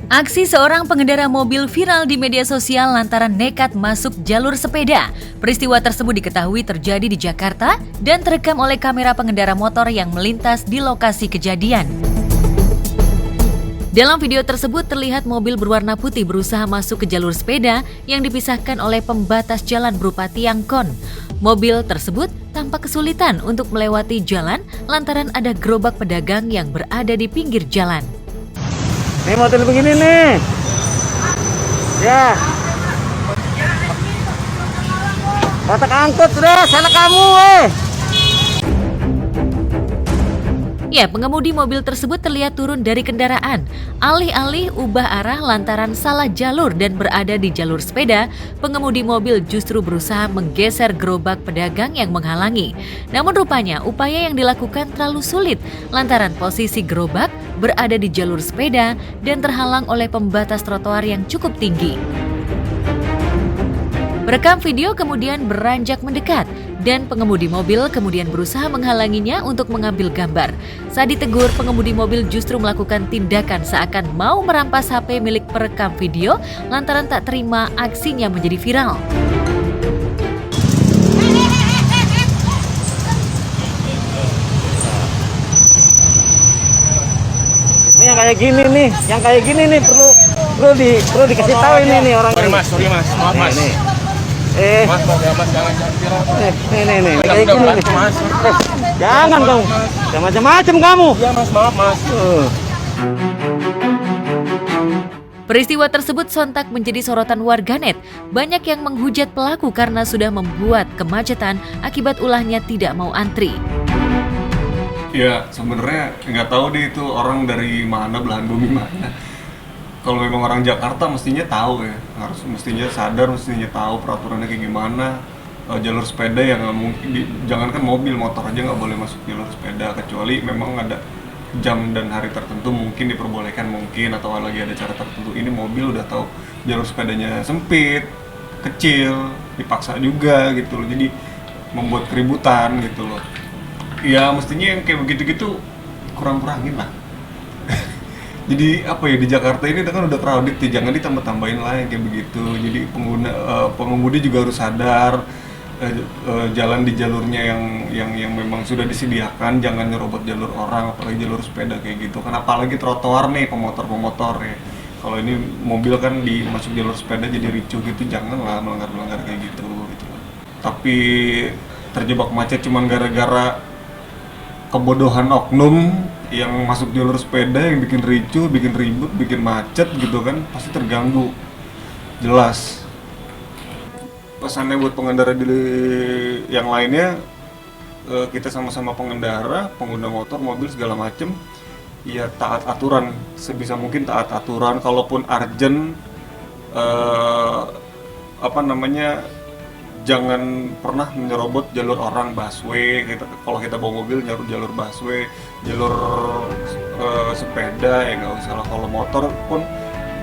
Aksi seorang pengendara mobil viral di media sosial lantaran nekat masuk jalur sepeda. Peristiwa tersebut diketahui terjadi di Jakarta dan terekam oleh kamera pengendara motor yang melintas di lokasi kejadian. Dalam video tersebut terlihat mobil berwarna putih berusaha masuk ke jalur sepeda yang dipisahkan oleh pembatas jalan berupa tiang kon. Mobil tersebut tampak kesulitan untuk melewati jalan lantaran ada gerobak pedagang yang berada di pinggir jalan. Ini motor begini nih. Ya. Kotak angkut sudah, sana kamu, Ya, pengemudi mobil tersebut terlihat turun dari kendaraan. Alih-alih ubah arah lantaran salah jalur dan berada di jalur sepeda, pengemudi mobil justru berusaha menggeser gerobak pedagang yang menghalangi. Namun rupanya upaya yang dilakukan terlalu sulit lantaran posisi gerobak berada di jalur sepeda dan terhalang oleh pembatas trotoar yang cukup tinggi. Perekam video kemudian beranjak mendekat dan pengemudi mobil kemudian berusaha menghalanginya untuk mengambil gambar. Saat ditegur, pengemudi mobil justru melakukan tindakan seakan mau merampas HP milik perekam video lantaran tak terima aksinya menjadi viral. Ini yang kayak gini nih perlu dikasih tahu ini nih orang ini. Sorry mas, maaf mas. Mas, jangan viral. Nih, kayak gini nih. Mas. Jangan dong, jangan macam-macam kamu. Iya mas, maaf mas. Peristiwa tersebut sontak menjadi sorotan warganet. Banyak yang menghujat pelaku karena sudah membuat kemacetan akibat ulahnya tidak mau antri. Ya sebenarnya nggak tahu deh itu orang dari mana, belahan bumi mana. Kalau memang orang Jakarta mestinya tahu ya, mestinya sadar, mestinya tahu peraturannya kayak gimana. Jalur sepeda yang nggak mungkin, jangankan mobil, motor aja nggak boleh masuk jalur sepeda kecuali memang ada jam dan hari tertentu mungkin diperbolehkan mungkin, atau lagi ada cara tertentu. Ini mobil udah tahu jalur sepedanya sempit, kecil, dipaksa juga gitu loh, jadi membuat keributan gitu loh. Ya mestinya yang kayak begitu-gitu kurang-kurangin lah. Jadi apa ya, di Jakarta ini kan udah crowded ya, jangan ditambah-tambahin lah yang kayak begitu. Jadi pengemudi juga harus sadar, jalan di jalurnya yang memang sudah disediakan, jangan nyerobot jalur orang, apalagi jalur sepeda kayak gitu kan, apalagi trotoar nih, pemotor ya. Kalau ini mobil kan masuk jalur sepeda jadi ricuh gitu, janganlah melanggar kayak gitu. Tapi terjebak macet cuman gara-gara kebodohan oknum yang masuk jalur sepeda, yang bikin ricuh, bikin ribut, bikin macet gitu kan, pasti terganggu. Jelas. Pesannya buat pengendara yang lainnya, kita sama-sama pengendara, pengguna motor, mobil segala macem, ya taat aturan, sebisa mungkin taat aturan. Kalaupun urgent, jangan pernah menyerobot jalur orang, busway. Kalau kita bawa mobil nyarut jalur busway, jalur sepeda ya nggak usah lah. Kalau motor pun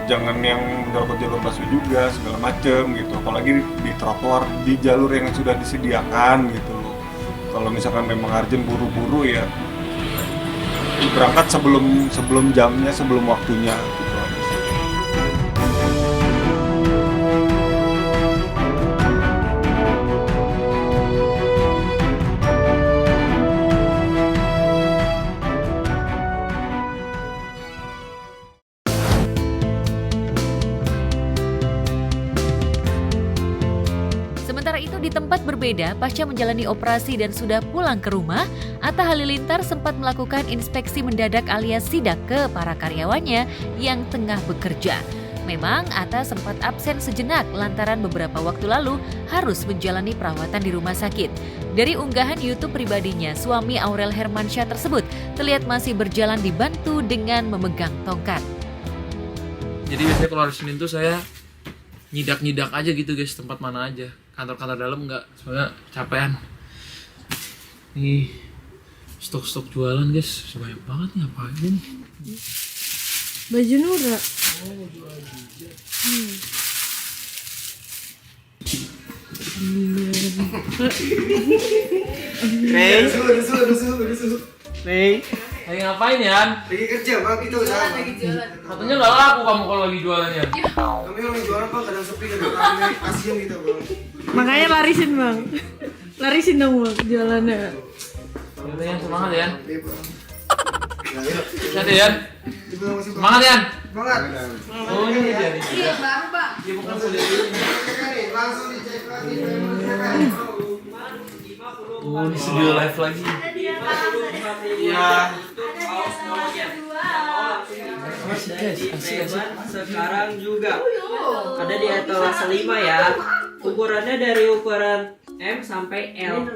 jangan yang menyerobot jalur busway juga segala macem gitu. Apalagi di trotoar, di jalur yang sudah disediakan gitu loh. Kalau misalkan memang urgent buru-buru ya berangkat sebelum jamnya, sebelum waktunya gitu. Sementara itu di tempat berbeda, pasca menjalani operasi dan sudah pulang ke rumah, Atta Halilintar sempat melakukan inspeksi mendadak alias sidak ke para karyawannya yang tengah bekerja. Memang Atta sempat absen sejenak lantaran beberapa waktu lalu harus menjalani perawatan di rumah sakit. Dari unggahan YouTube pribadinya, suami Aurel Hermansyah tersebut terlihat masih berjalan dibantu dengan memegang tongkat. Jadi biasanya kalau hari Senin tuh saya nyidak aja gitu guys, tempat mana aja. Kantor-kantor dalam enggak, soalnya capean. Nih, stok jualan guys, banyak banget nih, apa aja nih. Baju Nura. Oh, baju aja. Nih. Lagi ngapain Yan? Lagi kerja bang, itu usaha bang. Katanya nggak laku kamu kalau lagi jualan Yan. Kami orang jualan bang, kadang sepi, kadang rame, kasian gitu bang. Makanya larisin bang. Larisin dong bang jualannya. Yaudah Yan, semangat Yan. Iya bang. Hati Yan. Semangat Yan. Semangat. Oh ini dia nih. Iya, baru Pak. Dia bukan kuliah dulu. Langsung dicek lagi. Oh ini studio live lagi. Iya. Asik guys, asik. Sekarang juga ada di etalase 5 ya. Ukurannya dari ukuran M sampai L.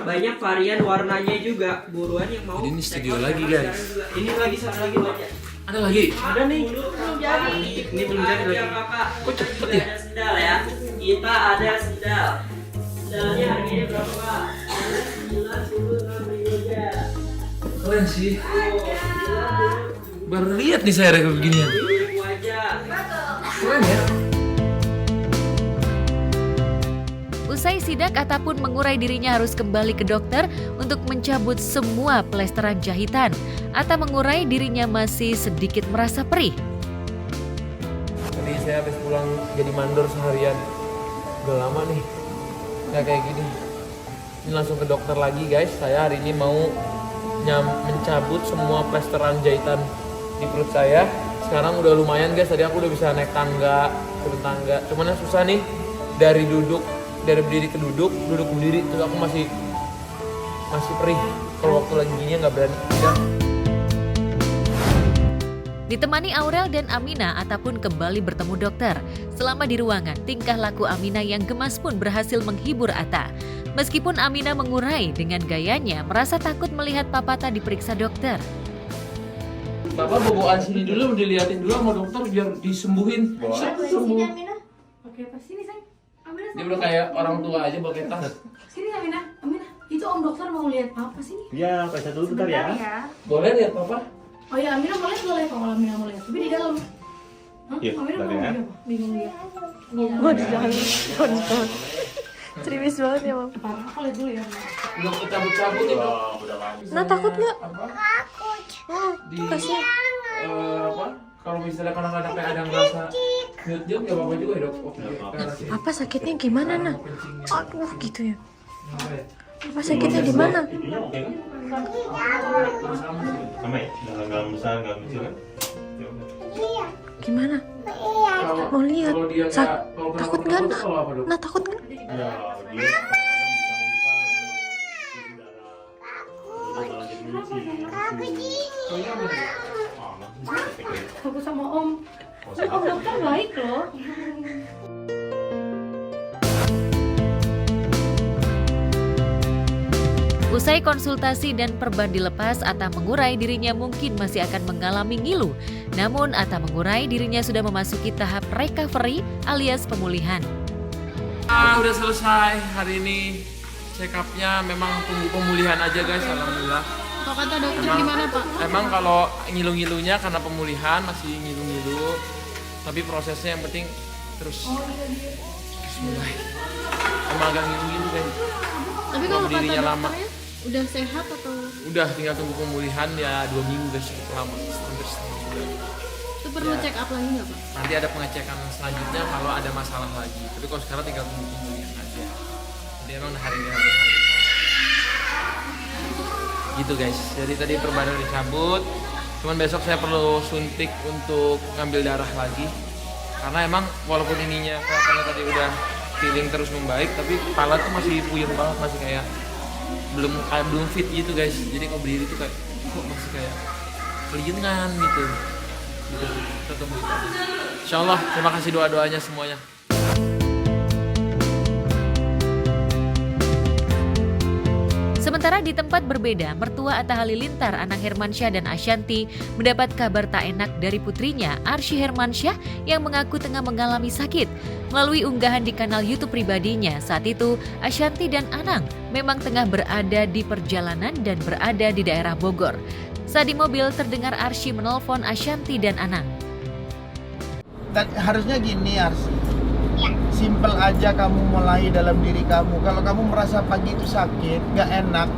Banyak varian warnanya juga. Buruan yang mau. Jadi ini studio cek lagi, sekarang guys. juga. Ini lagi satu lagi banyak. Ada lagi. Ada nih. Ini belum jadi lagi. Kok cepet Juga ya? ada sendal ya. Kita ada sendal. Sendalnya harganya berapa Pak? 9,6 aja. Keren sih. Baru lihat nih saya kayak beginian. Ribu aja. Keren ya. Usai sidak, Atta pun mengurai dirinya harus kembali ke dokter untuk mencabut semua plesteran jahitan. Atta mengurai dirinya masih sedikit merasa perih. Tadi saya habis pulang jadi mandor seharian. Udah lama nih. Nggak kayak gini. Ini langsung ke dokter lagi guys. Saya hari ini mau mencabut semua plesteran jahitan di perut saya. Sekarang udah lumayan guys. Tadi aku udah bisa naik tangga, turun tangga. Cuman yang susah nih dari berdiri ke duduk berdiri terus aku masih perih. Kalau waktu lagi gini nggak berani. Ya. Ditemani Aurel dan Amina, Atta pun kembali bertemu dokter. Selama di ruangan, tingkah laku Amina yang gemas pun berhasil menghibur Atta. Meskipun Amina mengurai dengan gayanya, merasa takut melihat Papata diperiksa dokter. Bapak boboan sini dulu, diliatin dulu sama dokter biar disembuhin. Sembuh. Oke, pas sini sayang. Amina. Dia udah kayak orang tua aja pakai tas. Sini Amina. Amina. Itu Om dokter mau lihat apa sini? Ya, periksa dulu bentar ya. Boleh lihat papa? Oh ya, Amina boleh kalau Amina mau lihat. Tapi di dalam. Hah? Iya, Amina bentar mau ya. lihat apa? Bingung lihat. Gua di dalam kontol. Serius banget ya bang. Apa? Aku lihat dulu ya. Belum cabut-cabut itu. Nah takut nggak? Di Kasian. apa? Kalau misalnya kadang-kadang kayak ada ngerasa dia nggak apa-apa juga ya dok. Oke. Apa sakitnya gimana nah? Aduh gitu ya. Apa ya? Apa sakitnya di mana? Sama ya? Nggak besar, nggak kecil kan? Gimana? Kalau Mau lihat. kalau dia Sak- nggak kalau takut kenapa-kenapa nggak, tuh kalau apa dok? Nah takut nggak? Ya, dia Fokus sama Om. Om dokter baik loh. Usai konsultasi dan perban dilepas, Atta mengurai dirinya mungkin masih akan mengalami ngilu. Namun Atta mengurai dirinya sudah memasuki tahap recovery alias pemulihan. Udah selesai hari ini check up-nya, memang tunggu pemulihan aja guys, alhamdulillah. Kalau kata dokter Emang- gimana pak? Emang kalau ngilu-ngilunya karena pemulihan masih ngilu-ngilu, tapi prosesnya yang penting terus mulai. Emang agak ngilu-ngilu guys. Tapi kalau kata berdirinya lama. dokternya udah sehat atau Udah tinggal tunggu pemulihan ya 2 minggu guys, cukup lama, hampir setengah bulan. itu perlu Ya. check up lagi nggak pak? Nanti ada pengecekan selanjutnya kalau ada masalah lagi. Tapi kalau sekarang tinggal tunggu pemulihan aja. Jadi emang hari ini hari ini. Gitu guys. Jadi tadi perbanan dicabut. Cuman besok saya perlu suntik untuk ngambil darah lagi. Karena emang walaupun ininya kelihatannya tadi udah feeling terus membaik, tapi kepala tuh masih puyeng banget, masih kayak belum fit gitu guys. Jadi kalau berdiri tuh kayak kok masih kayak kelingan gitu. Kita tunggu itu. Insyaallah, terima kasih doa-doanya semuanya. Sementara di tempat berbeda, mertua Atta Halilintar, Anang Hermansyah dan Ashanti mendapat kabar tak enak dari putrinya, Arsy Hermansyah, yang mengaku tengah mengalami sakit. Melalui unggahan di kanal YouTube pribadinya, saat itu Ashanti dan Anang memang tengah berada di perjalanan dan berada di daerah Bogor. Saat di mobil terdengar Arsy menelpon Ashanti dan Anang. Harusnya gini Arsy, simple aja kamu mulai dalam diri kamu. Kalau kamu merasa pagi itu sakit, gak enak,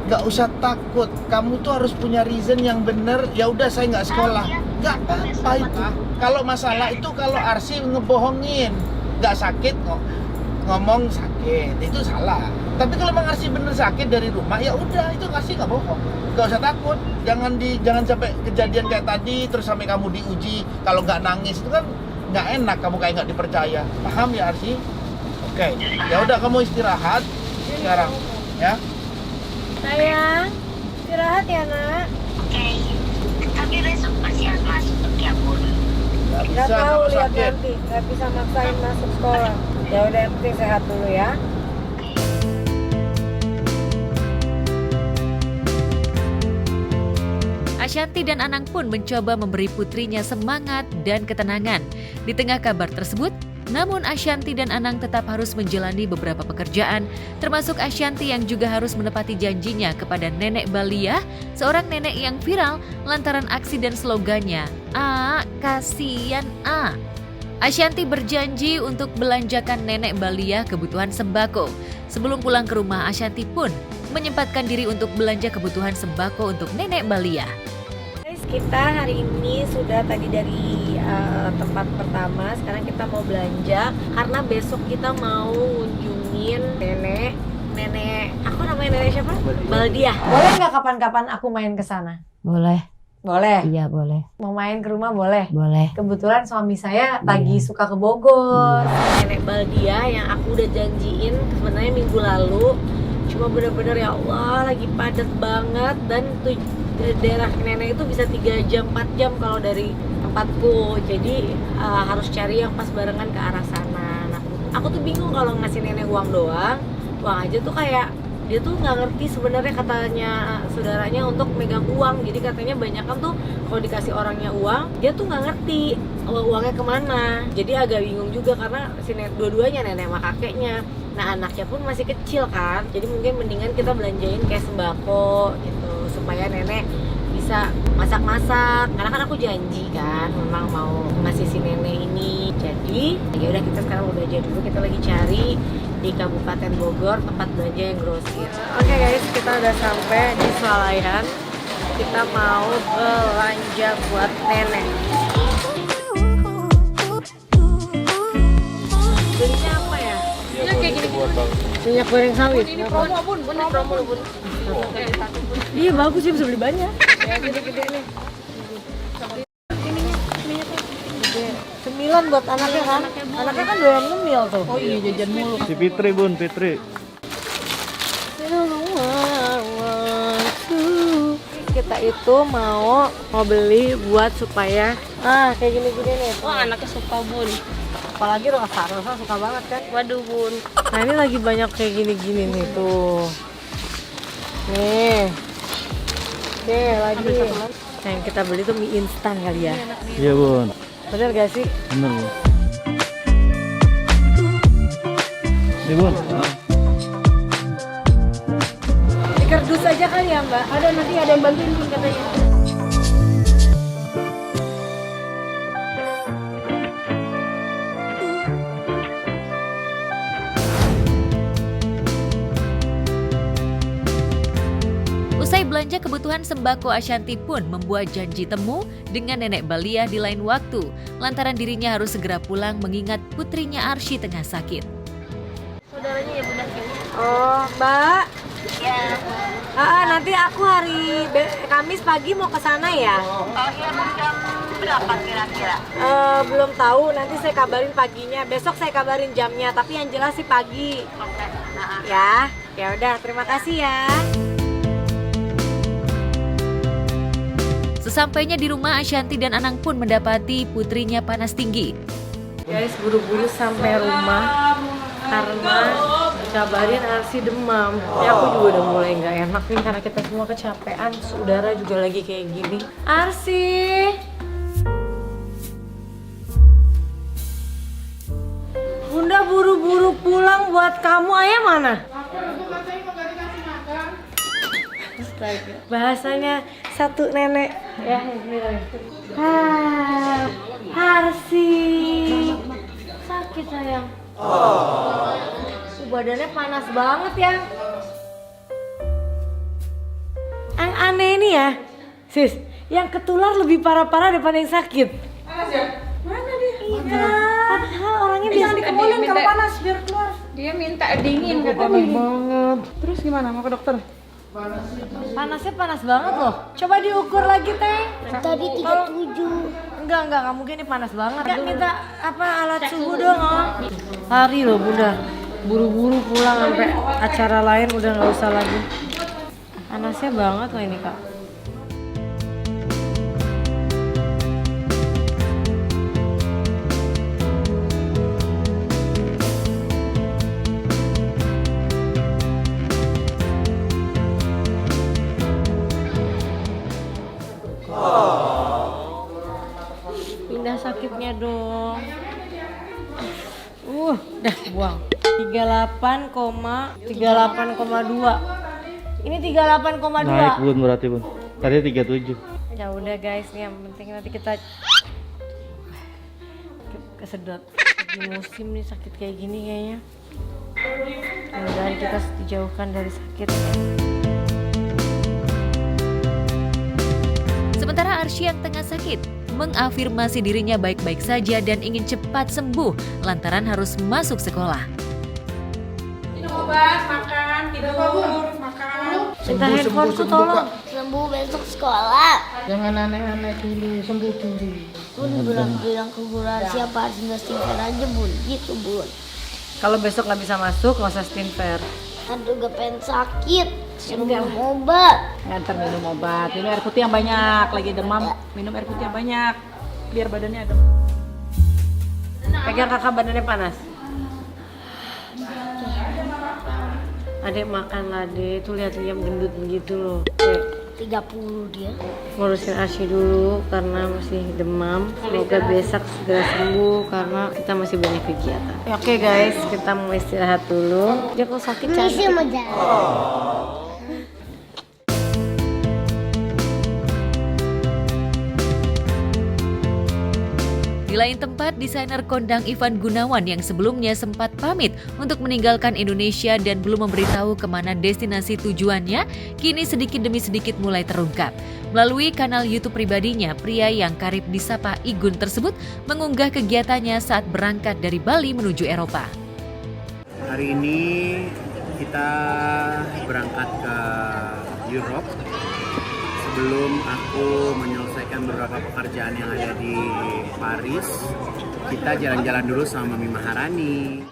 nggak usah takut. Kamu tuh harus punya reason yang bener. Ya udah saya nggak sekolah. Nggak apa-apa itu. Kalau masalah itu kalau Arsi ngebohongin, nggak sakit ngomong sakit, itu salah. Tapi kalau memang Arsi bener sakit dari rumah, ya udah itu Arsi nggak bohong. Nggak usah takut. Jangan sampai kejadian kayak tadi terus sampai kamu diuji. Kalau nggak nangis itu kan nggak enak, kamu kayak nggak dipercaya. Paham ya Arsi? Oke. Ya udah kamu istirahat sekarang, ya. Sayang, istirahat ya nak. Oke. Tapi besok pasti harus masuk ya Bun. Nggak bisa Nggak tahu, kamu lihat sakit. nanti. Nggak bisa maksain masuk sekolah. Ya udah, yang penting sehat dulu ya. Ashanti dan Anang pun mencoba memberi putrinya semangat dan ketenangan. Di tengah kabar tersebut, namun Ashanti dan Anang tetap harus menjalani beberapa pekerjaan, termasuk Ashanti yang juga harus menepati janjinya kepada Nenek Baliah, seorang nenek yang viral lantaran aksi dan slogannya, "A, kasihan A." Ashanti berjanji untuk belanjakan Nenek Baliah kebutuhan sembako. Sebelum pulang ke rumah, Ashanti pun menyempatkan diri untuk belanja kebutuhan sembako untuk Nenek Baliah. Guys, kita hari ini sudah tadi dari tempat pertama. Sekarang kita mau belanja karena besok kita mau ngunjungin nenek. Aku namanya nenek siapa? Baldiah. Boleh nggak kapan-kapan aku main ke sana? Boleh. Boleh. Iya boleh. Mau main ke rumah boleh. Boleh. Kebetulan suami saya lagi suka ke Bogor. Nenek Baldia yang aku udah janjiin sebenarnya minggu lalu. Cuma bener-bener ya Allah lagi padat banget dan daerah nenek itu bisa 3 jam 4 jam kalau dari tempatku. Jadi harus cari yang pas barengan ke arah sana. Nah, aku tuh bingung kalau ngasih nenek uang doang. Uang aja tuh kayak dia tuh nggak ngerti sebenarnya, katanya saudaranya untuk megang uang. Jadi katanya banyak kan tuh kalau dikasih orangnya uang dia tuh nggak ngerti uangnya kemana. Jadi agak bingung juga karena dua-duanya nenek sama kakeknya. Nah anaknya pun masih kecil kan, jadi mungkin mendingan kita belanjain kayak sembako gitu supaya nenek bisa masak-masak. Karena kan aku janji kan memang mau ngasih si nenek ini. Jadi ya udah kita sekarang udah belanja dulu, kita lagi cari di Kabupaten Bogor tempat belanja yang grosir. Oke guys, kita udah sampai di Swalayan. Kita mau belanja buat nenek. Belinya apa ya? Ya, kayak gini. Minyak goreng sawit. Ini promo Bun, bener promo Bun. Iya bagus sih, bisa beli banyak. Ya gede-gede nih. Cemilan buat anaknya kan? Anaknya kan doyan ngemil tuh. Oh iya jajan mulu. Si Fitri Bun, Fitri. Kita itu mau beli buat supaya kayak gini-gini nih. Wah anaknya suka Bun. Apalagi Rosa suka banget kan. Waduh Bun. Nah ini lagi banyak kayak gini-gini nih tuh. Nih. Oke lagi. Nah, yang kita beli tuh mie instan kali ya. Iya Bun. Bener gak sih? Bener Bun. Ini Bun. Di kardus aja kan ya Mbak? Ada nanti ada yang bantuin Bun katanya. Usai belanja kebutuhan sembako, Ashanti pun membuat janji temu dengan Nenek Baliah di lain waktu, lantaran dirinya harus segera pulang mengingat putrinya Arsy tengah sakit. Saudaranya ya Bunda Kim. Oh Mbak. Ya. Nanti aku hari Kamis pagi mau ke sana ya. Oh iya jam berapa kira-kira? Belum tahu, nanti saya kabarin paginya. Besok saya kabarin jamnya, tapi yang jelas sih pagi. Oke. Ya, ya udah, terima kasih ya. Sesampainya di rumah, Ashanti dan Anang pun mendapati putrinya panas tinggi. Guys, buru-buru sampai rumah karena dikabarin Arsy demam. Ya aku juga udah mulai nggak enak nih karena kita semua kecapean. Saudara juga lagi kayak gini. Arsy, Bunda buru-buru pulang buat kamu. Ayah mana? Astaga. Bahasanya satu nenek ya. Arsy sakit sayang. Badannya panas banget ya. nih ya, sis, yang ketular lebih parah-parah daripada yang sakit. Panas ya? Mana dia? Iya. Padahal orangnya biasa Dikebolin kalau panas biar keluar. Dia minta dingin katanya. banget. Terus gimana? Mau ke dokter? Panasnya panas banget loh. Coba diukur lagi, Teh. Tadi 37. Enggak mungkin ini panas banget. Enggak minta apa alat suhu dong, oh. Lari loh, Bunda. Buru-buru pulang sampai acara lain udah nggak usah lagi. Panasnya banget loh ini, Kak. Pindah sakitnya dong. Dah buang. 38,2. Ini 38,2. Naik bun berarti bun. Tadi 37. Ya udah guys, nih yang penting nanti kita kesedot. Di musim nih sakit kayak gini kayaknya. Mudah-mudahan kita dijauhkan dari sakit. Sementara Arsy yang tengah sakit mengafirmasi dirinya baik-baik saja dan ingin cepat sembuh lantaran harus masuk sekolah. Minum obat, makan, tidur, makan. Minta handphoneku tolong. Sembuh besok sekolah. Jangan aneh-aneh dulu, sembuh dulu. Bun bilang ke Bu Rarsi apa harus investigasi aja bun, gitu bun. Kalau besok nggak bisa masuk, nggak usah stinfer. Aduh gak pengen sakit, suruh minum obat. Ngantar minum obat, minum air putih yang banyak, lagi demam, minum air putih yang banyak, biar badannya adem. Pegang kakak badannya panas. Adek makan lah, Dek. Tuh lihat Liam gendut begitu loh. 30 dia. Ngurusin Arsy dulu karena masih demam. Semoga besok segera sembuh karena kita masih banyak kegiatan. Oke guys, kita mau istirahat dulu. Dia kok sakit Misi cantik. mau jalan. Di lain tempat, desainer kondang Ivan Gunawan yang sebelumnya sempat pamit untuk meninggalkan Indonesia dan belum memberitahu kemana destinasi tujuannya, kini sedikit demi sedikit mulai terungkap. Melalui kanal YouTube pribadinya, pria yang karib disapa Igun tersebut mengunggah kegiatannya saat berangkat dari Bali menuju Eropa. Hari ini kita berangkat ke Europe. Sebelum aku menyelesaikan beberapa pekerjaan yang ada di Paris, kita jalan-jalan dulu sama Mami Maharani.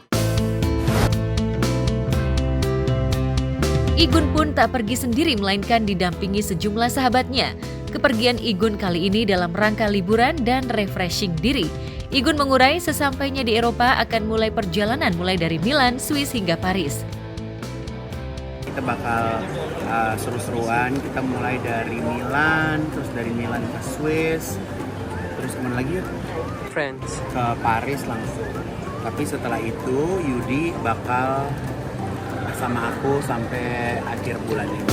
Igun pun tak pergi sendiri melainkan didampingi sejumlah sahabatnya. Kepergian Igun kali ini dalam rangka liburan dan refreshing diri. Igun mengurai sesampainya di Eropa akan mulai perjalanan mulai dari Milan, Swiss hingga Paris. Kita bakal seru-seruan, kita mulai dari Milan, terus dari Milan ke Swiss, terus kemana lagi ya? Friends. Ke Paris langsung. Tapi setelah itu Yudi bakal sama aku sampai akhir bulan ini.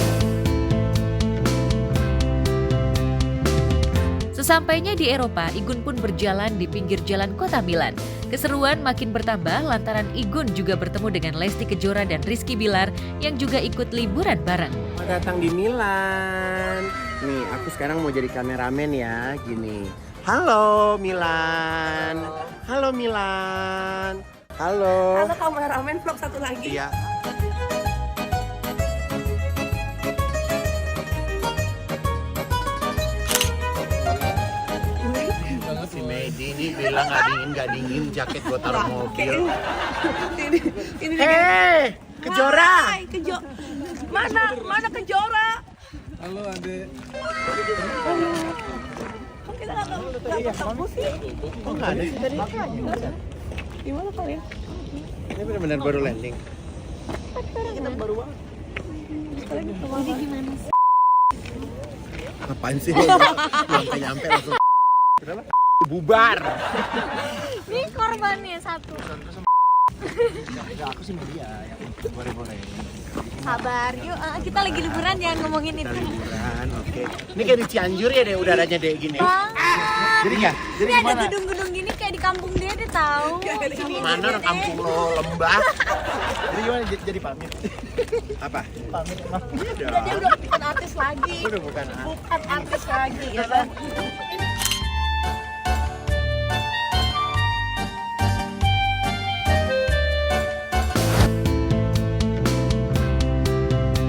Sesampainya di Eropa, Igun pun berjalan di pinggir jalan kota Milan. Keseruan makin bertambah lantaran Igun juga bertemu dengan Lesti Kejora dan Rizky Bilar yang juga ikut liburan bareng. Selamat datang di Milan. Nih, aku sekarang mau jadi kameramen ya, gini. Halo Milan. Halo Milan. Halo. Halo kameramen vlog satu lagi. Iya. Si Medi ini bilang nggak dingin, jaket gue taruh mobil. Hei, Kejora. Mana Kejora? Halo Ade. Kok kita nggak ketemu sih? Kok nggak ada sih tadi? Gimana kalian? Ini benar-benar baru landing. Kita baru banget. Jadi gimana sih? Ngapain sih? Nyampe langsung. Kenapa? Bubar. Ini korbannya satu. Aku sih dia yang boleh-boleh. Sabar, yuk kita lagi liburan jangan ngomongin Kita itu. liburan, oke. Ini kayak di Cianjur ya deh udaranya deh gini. Bang, Jadi nggak? Jadi ini ada gimana? gedung-gedung gini kayak di kampung Dede tahu. Mana orang kampung lo lembah? Jadi gimana jadi pamit? Apa? Pamit emang. Dia udah bukan artis lagi. Udah bukan Bukan artis lagi ya kan.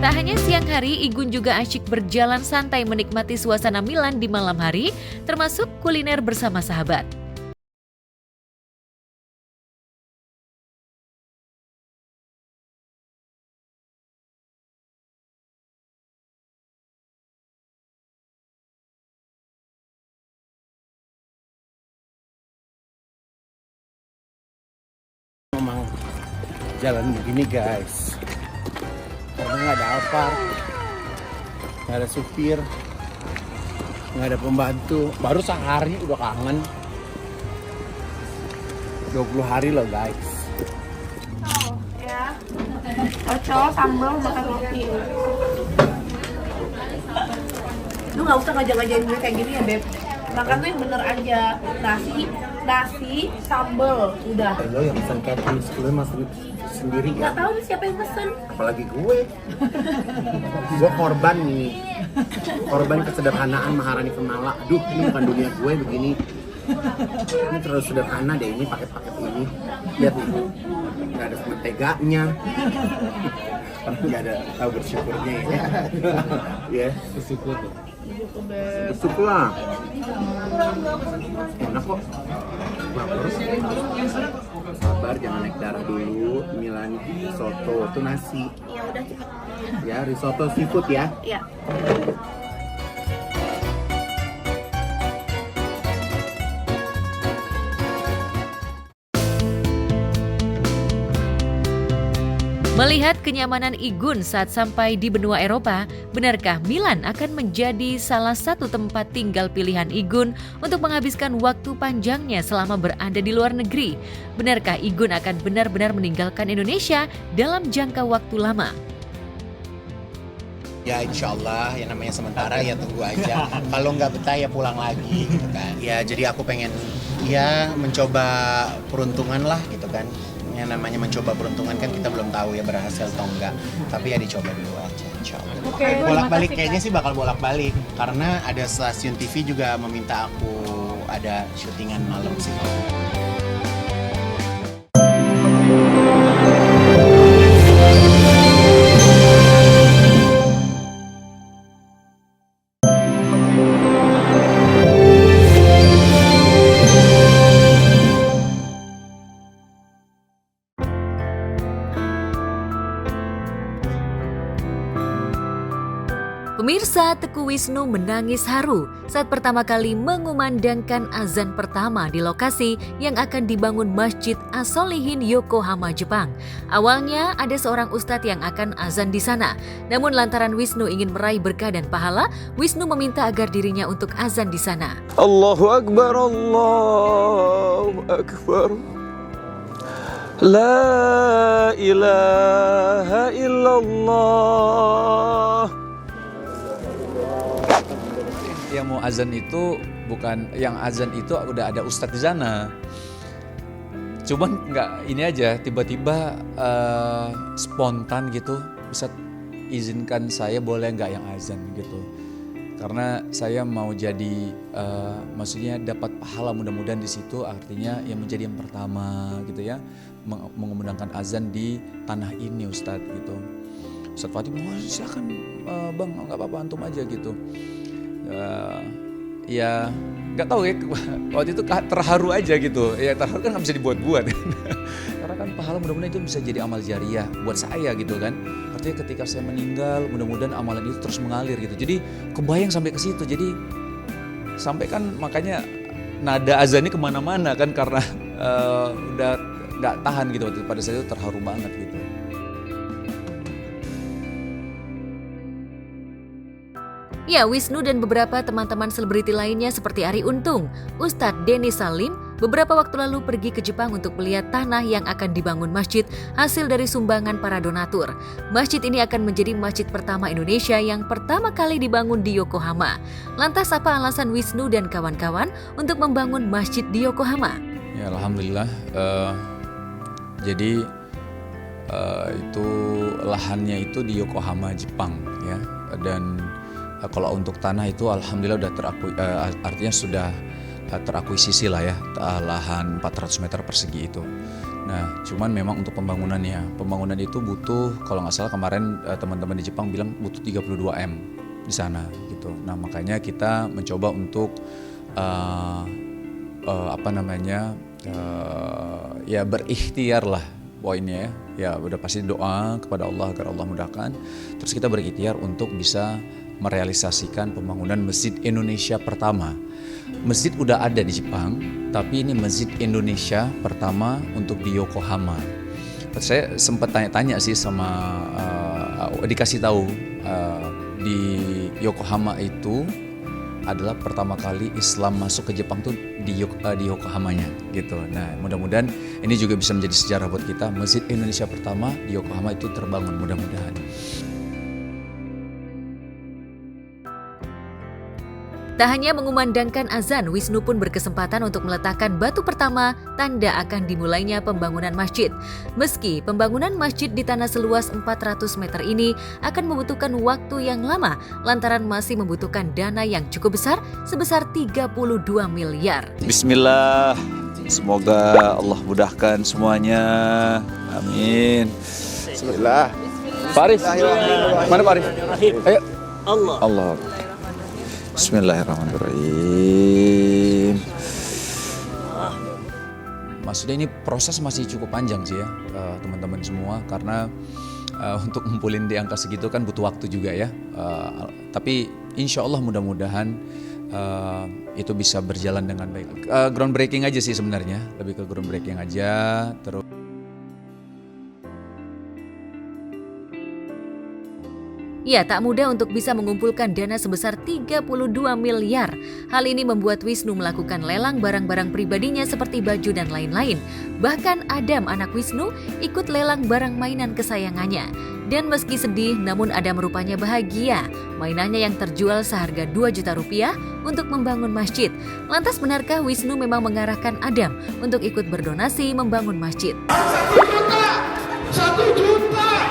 Tak hanya siang hari, Igun juga asyik berjalan santai menikmati suasana Milan di malam hari, termasuk kuliner bersama sahabat. Memang jalan begini guys, karena nggak ada Alphard, nggak ada supir, nggak ada pembantu. Baru sehari udah kangen. 20 hari loh guys. Ya. Ocol, sambal, makan roti. Lu nggak usah ngajak-ngajakin gue kayak gini ya, Beb. Makan tuh yang bener aja. Nasi, sambal, udah. Lo yang pesan catering, lo masuk sendiri Nggak kan? tahu nih siapa yang pesen. Apalagi gue. Gue korban nih. Korban kesederhanaan Maharani Kemala. Aduh, ini bukan dunia gue begini. Ini terlalu sederhana deh, ini paket-paket ini. Lihat nih, nggak ada menteganya. Nggak ada tahu bersyukurnya ya. Ya, bersyukur. Bersyukur lah. Enak kok. Terus sabar, jangan naik darah dulu. Milan risotto itu nasi. Ya udah cepet. Ya, risotto seafood ya. Iya. Melihat kenyamanan Igun saat sampai di benua Eropa, benarkah Milan akan menjadi salah satu tempat tinggal pilihan Igun untuk menghabiskan waktu panjangnya selama berada di luar negeri? Benarkah Igun akan benar-benar meninggalkan Indonesia dalam jangka waktu lama? Ya insya Allah, yang namanya sementara ya tunggu aja. Kalau nggak betah ya pulang lagi gitu kan. Ya jadi aku pengen ya mencoba peruntungan lah gitu kan. Yang namanya mencoba peruntungan kan kita belum tahu ya berhasil atau enggak. Tapi ya dicoba dulu aja insya Allah. Bolak-balik kayaknya sih bakal bolak-balik. Karena ada stasiun TV juga meminta aku ada syutingan malam sih. Pemirsa, Teguh Wisnu menangis haru saat pertama kali mengumandangkan azan pertama di lokasi yang akan dibangun Masjid As-Solihin Yokohama, Jepang. Awalnya ada seorang ustadz yang akan azan di sana. Namun lantaran Wisnu ingin meraih berkah dan pahala, Wisnu meminta agar dirinya untuk azan di sana. Allahu Akbar, Allahu Akbar. La ilaha illallah. Yang mau azan itu bukan, yang azan itu udah ada ustadz di sana. Cuman nggak ini aja, tiba-tiba spontan gitu, bisa izinkan saya boleh nggak yang azan gitu. Karena saya mau jadi, maksudnya dapat pahala mudah-mudahan di situ, artinya yang menjadi yang pertama gitu ya, mengumandangkan azan di tanah ini Ustadz gitu. Ustadz Fatih, silakan bang, nggak apa-apa antum aja gitu. Ya nggak tahu ya, waktu itu terharu aja gitu ya, terharu kan nggak bisa dibuat-buat karena kan pahala mudah-mudahan itu bisa jadi amal jariah buat saya gitu kan, artinya ketika saya meninggal mudah-mudahan amalan itu terus mengalir gitu, jadi kebayang sampai ke situ, jadi sampai kan makanya nada azannya kemana-mana kan karena udah nggak tahan gitu, waktu itu pada saat itu terharu banget gitu. Ya, Wisnu dan beberapa teman-teman selebriti lainnya seperti Arie Untung, Ustadz Denny Salim, beberapa waktu lalu pergi ke Jepang untuk melihat tanah yang akan dibangun masjid hasil dari sumbangan para donatur. Masjid ini akan menjadi masjid pertama Indonesia yang pertama kali dibangun di Yokohama. Lantas apa alasan Wisnu dan kawan-kawan untuk membangun masjid di Yokohama? Ya alhamdulillah. Jadi itu lahannya itu di Yokohama, Jepang ya. Dan kalau untuk tanah itu alhamdulillah udah artinya sudah terakuisisi lah ya, lahan 400 meter persegi itu. Nah, cuman memang untuk pembangunan itu butuh, kalau nggak salah kemarin teman-teman di Jepang bilang butuh 32 M di sana gitu. Nah, makanya kita mencoba untuk ya berikhtiar lah poinnya ya udah pasti doa kepada Allah agar Allah mudahkan. Terus kita berikhtiar untuk bisa merealisasikan pembangunan Masjid Indonesia pertama. Masjid udah ada di Jepang, tapi ini Masjid Indonesia pertama untuk di Yokohama. Saya sempat tanya-tanya sih sama dikasih tahu di Yokohama itu adalah pertama kali Islam masuk ke Jepang tuh di Yokohamanya gitu. Nah, mudah-mudahan ini juga bisa menjadi sejarah buat kita. Masjid Indonesia pertama di Yokohama itu terbangun, mudah-mudahan. Tak hanya mengumandangkan azan, Wisnu pun berkesempatan untuk meletakkan batu pertama tanda akan dimulainya pembangunan masjid. Meski pembangunan masjid di tanah seluas 400 meter ini akan membutuhkan waktu yang lama lantaran masih membutuhkan dana yang cukup besar sebesar 32 miliar. Bismillah, semoga Allah mudahkan semuanya. Amin. Bismillah. Faris, mana Faris? Ayo. Allah. Bismillahirrahmanirrahim. Maksudnya ini proses masih cukup panjang sih ya teman-teman semua, karena untuk ngumpulin di angka segitu kan butuh waktu juga ya. Tapi insya Allah mudah-mudahan itu bisa berjalan dengan baik. Groundbreaking aja sih sebenarnya, lebih ke groundbreaking aja. Terus Ya, tak mudah untuk bisa mengumpulkan dana sebesar 32 miliar. Hal ini membuat Wisnu melakukan lelang barang-barang pribadinya seperti baju dan lain-lain. Bahkan Adam, anak Wisnu, ikut lelang barang mainan kesayangannya. Dan meski sedih, namun Adam rupanya bahagia. Mainannya yang terjual seharga 2 juta rupiah untuk membangun masjid. Lantas benarkah Wisnu memang mengarahkan Adam untuk ikut berdonasi membangun masjid? 1 juta!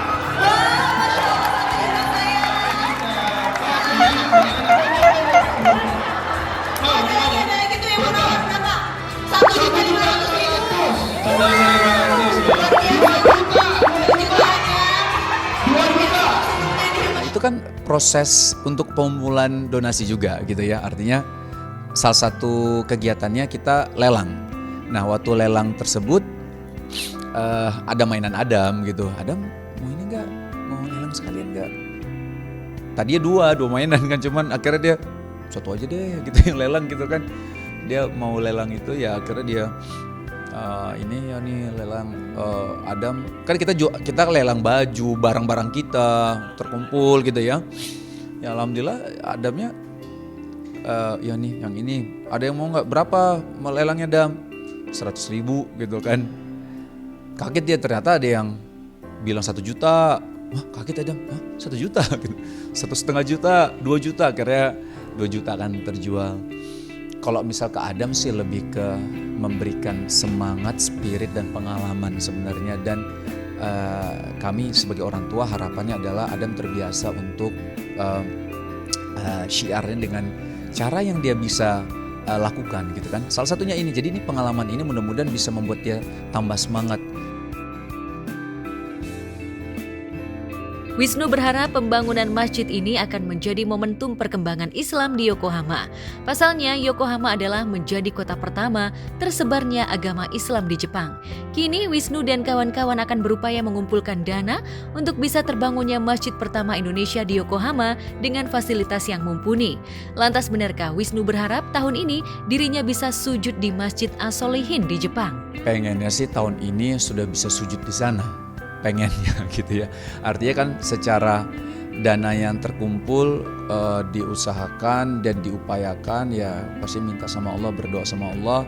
Nah, itu kan proses untuk pengumpulan donasi juga gitu ya. Artinya salah satu kegiatannya kita lelang. Nah, waktu lelang tersebut ada mainan Adam gitu. Adam mau ini enggak? Mau lelang sekalian enggak? Tadinya dua mainan kan, cuman akhirnya dia satu aja deh gitu yang lelang gitu kan. Dia mau lelang itu ya akhirnya dia ini lelang Adam kan kita lelang baju, barang-barang kita terkumpul gitu ya. Ya alhamdulillah Adamnya ya nih yang ini ada yang mau nggak, berapa melelangnya Adam? 100.000 gitu kan. Kaget dia, ternyata ada yang bilang 1 juta. Wah, kaget Adam, 1 juta gitu. 1,5 juta, 2 juta, akhirnya 2 juta kan terjual. Kalau misal ke Adam sih lebih ke memberikan semangat, spirit dan pengalaman sebenarnya. Dan kami sebagai orang tua harapannya adalah Adam terbiasa untuk syiarnya dengan cara yang dia bisa lakukan gitu kan. Salah satunya ini, jadi ini pengalaman ini mudah-mudahan bisa membuat dia tambah semangat. Wisnu berharap pembangunan masjid ini akan menjadi momentum perkembangan Islam di Yokohama. Pasalnya, Yokohama adalah menjadi kota pertama tersebarnya agama Islam di Jepang. Kini, Wisnu dan kawan-kawan akan berupaya mengumpulkan dana untuk bisa terbangunnya masjid pertama Indonesia di Yokohama dengan fasilitas yang mumpuni. Lantas benarkah Wisnu berharap tahun ini dirinya bisa sujud di Masjid As-Solihin di Jepang? Pengennya sih tahun ini sudah bisa sujud di sana. Pengennya gitu ya. Artinya kan secara dana yang terkumpul diusahakan dan diupayakan, ya pasti minta sama Allah, berdoa sama Allah.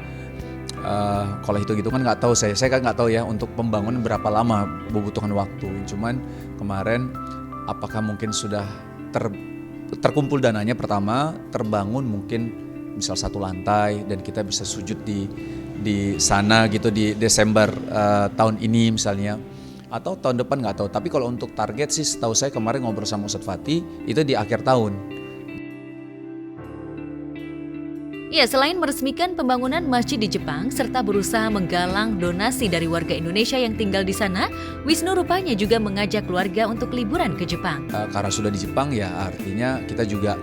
Kalau hitung-hitungan nggak tahu saya kan nggak tahu ya untuk pembangunan berapa lama membutuhkan waktu. Cuman kemarin apakah mungkin sudah terkumpul dananya pertama, terbangun mungkin misal 1 lantai dan kita bisa sujud di di sana gitu di Desember tahun ini misalnya, atau tahun depan nggak tahu. Tapi kalau untuk target sih setahu saya kemarin ngobrol sama Ustadz Fatih itu di akhir tahun. Ya, selain meresmikan pembangunan masjid di Jepang serta berusaha menggalang donasi dari warga Indonesia yang tinggal di sana, Wisnu rupanya juga mengajak keluarga untuk liburan ke Jepang. Karena sudah di Jepang ya artinya kita juga